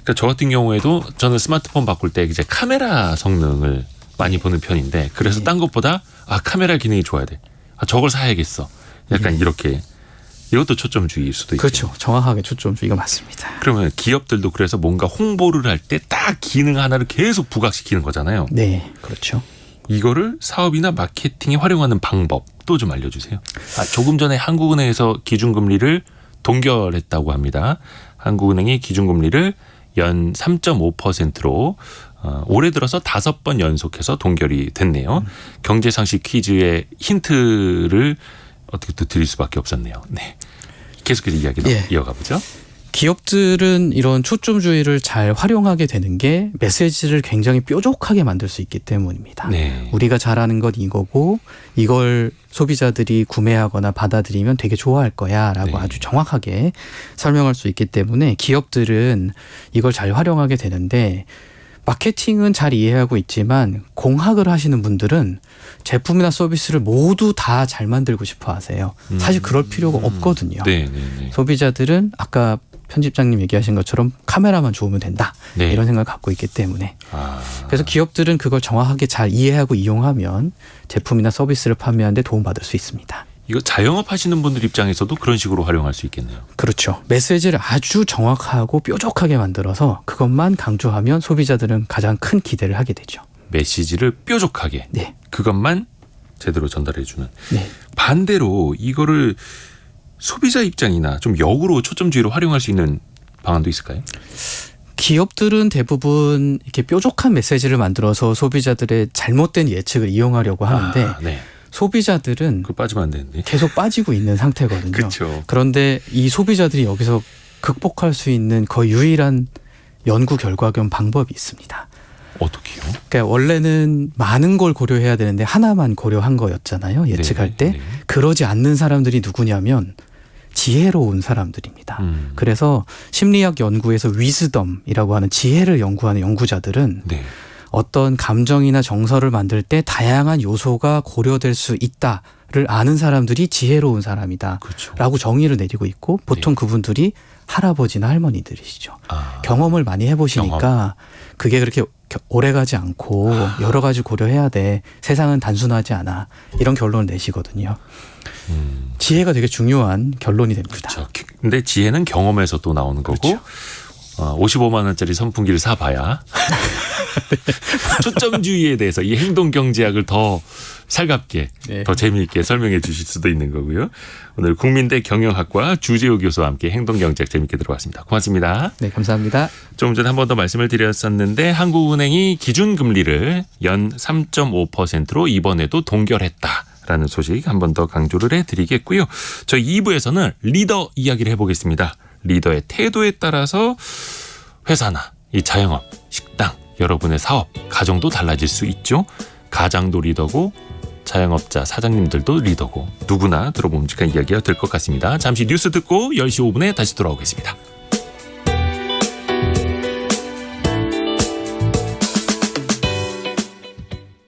그러니까 저 같은 경우에도 저는 스마트폰 바꿀 때 이제 카메라 성능을 많이 보는 편인데 그래서 딴 것보다 카메라 기능이 좋아야 돼. 저걸 사야겠어. 약간 이렇게. 이것도 초점주의일 수도 있죠. 그렇죠. 정확하게 초점주의가 맞습니다. 그러면 기업들도 그래서 뭔가 홍보를 할 때 딱 기능 하나를 계속 부각시키는 거잖아요. 네, 그렇죠. 이거를 사업이나 마케팅에 활용하는 방법도 좀 알려주세요. 조금 전에 한국은행에서 기준금리를 동결했다고 합니다. 한국은행이 기준금리를 연 3.5%로 올해 들어서 5번 연속해서 동결이 됐네요. 경제상식 퀴즈의 힌트를 어떻게 또 드릴 수밖에 없었네요. 네. 계속해서 이야기 예. 이어가 보죠. 기업들은 이런 초점주의를 잘 활용하게 되는 게 메시지를 굉장히 뾰족하게 만들 수 있기 때문입니다. 네. 우리가 잘하는 건 이거고 이걸 소비자들이 구매하거나 받아들이면 되게 좋아할 거야 라고 네. 아주 정확하게 설명할 수 있기 때문에 기업들은 이걸 잘 활용하게 되는데 마케팅은 잘 이해하고 있지만 공학을 하시는 분들은 제품이나 서비스를 모두 다 잘 만들고 싶어 하세요. 사실 그럴 필요가 없거든요. 네, 네, 네. 소비자들은 아까 편집장님 얘기하신 것처럼 카메라만 좋으면 된다. 네. 이런 생각을 갖고 있기 때문에. 아, 그래서 기업들은 그걸 정확하게 잘 이해하고 이용하면 제품이나 서비스를 판매하는 데 도움받을 수 있습니다. 이거 자영업 하시는 분들 입장에서도 그런 식으로 활용할 수 있겠네요. 그렇죠. 메시지를 아주 정확하고 뾰족하게 만들어서 그것만 강조하면 소비자들은 가장 큰 기대를 하게 되죠. 메시지를 뾰족하게 네. 그것만 제대로 전달해주는. 네. 반대로 이거를 소비자 입장이나 좀 역으로 초점주의로 활용할 수 있는 방안도 있을까요? 기업들은 대부분 이렇게 뾰족한 메시지를 만들어서 소비자들의 잘못된 예측을 이용하려고 하는데 아, 네. 소비자들은 그거 빠지면 안 되는데. 계속 빠지고 있는 상태거든요. 그렇죠. 그런데 이 소비자들이 여기서 극복할 수 있는 거의 유일한 연구 결과 겸 방법이 있습니다. 어떻게요? 그러니까 원래는 많은 걸 고려해야 되는데 하나만 고려한 거였잖아요. 예측할 네, 때. 네. 그러지 않는 사람들이 누구냐면 지혜로운 사람들입니다. 그래서 심리학 연구에서 위즈덤이라고 하는 지혜를 연구하는 연구자들은 네. 어떤 감정이나 정서를 만들 때 다양한 요소가 고려될 수 있다를 아는 사람들이 지혜로운 사람이다 그렇죠. 라고 정의를 내리고 있고 보통 네. 그분들이 할아버지나 할머니들이시죠. 아, 경험을 많이 해보시니까 그게 그렇게 오래가지 않고 여러 가지 고려해야 돼. 세상은 단순하지 않아. 이런 결론을 내시거든요. 지혜가 되게 중요한 결론이 됩니다. 그렇죠. 근데 지혜는 경험에서 또 나오는 거고 그렇죠. 55만 원짜리 선풍기를 사봐야 초점주의에 대해서 이 행동 경제학을 더 살갑게 네. 더 재미있게 설명해 주실 수도 있는 거고요. 오늘 국민대 경영학과 주재호 교수와 함께 행동 경제학 재미있게 들어봤습니다. 고맙습니다. 네, 감사합니다. 좀 전에 한 번 더 말씀을 드렸었는데 한국은행이 기준금리를 연 3.5%로 이번에도 동결했다라는 소식 한 번 더 강조를 해드리겠고요. 저희 2부에서는 리더 이야기를 해보겠습니다. 리더의 태도에 따라서 회사나 이 자영업, 식당, 여러분의 사업, 가정도 달라질 수 있죠. 가장도 리더고 자영업자 사장님들도 리더고 누구나 들어봄직한 이야기가 될 것 같습니다. 잠시 뉴스 듣고 10시 5분에 다시 돌아오겠습니다.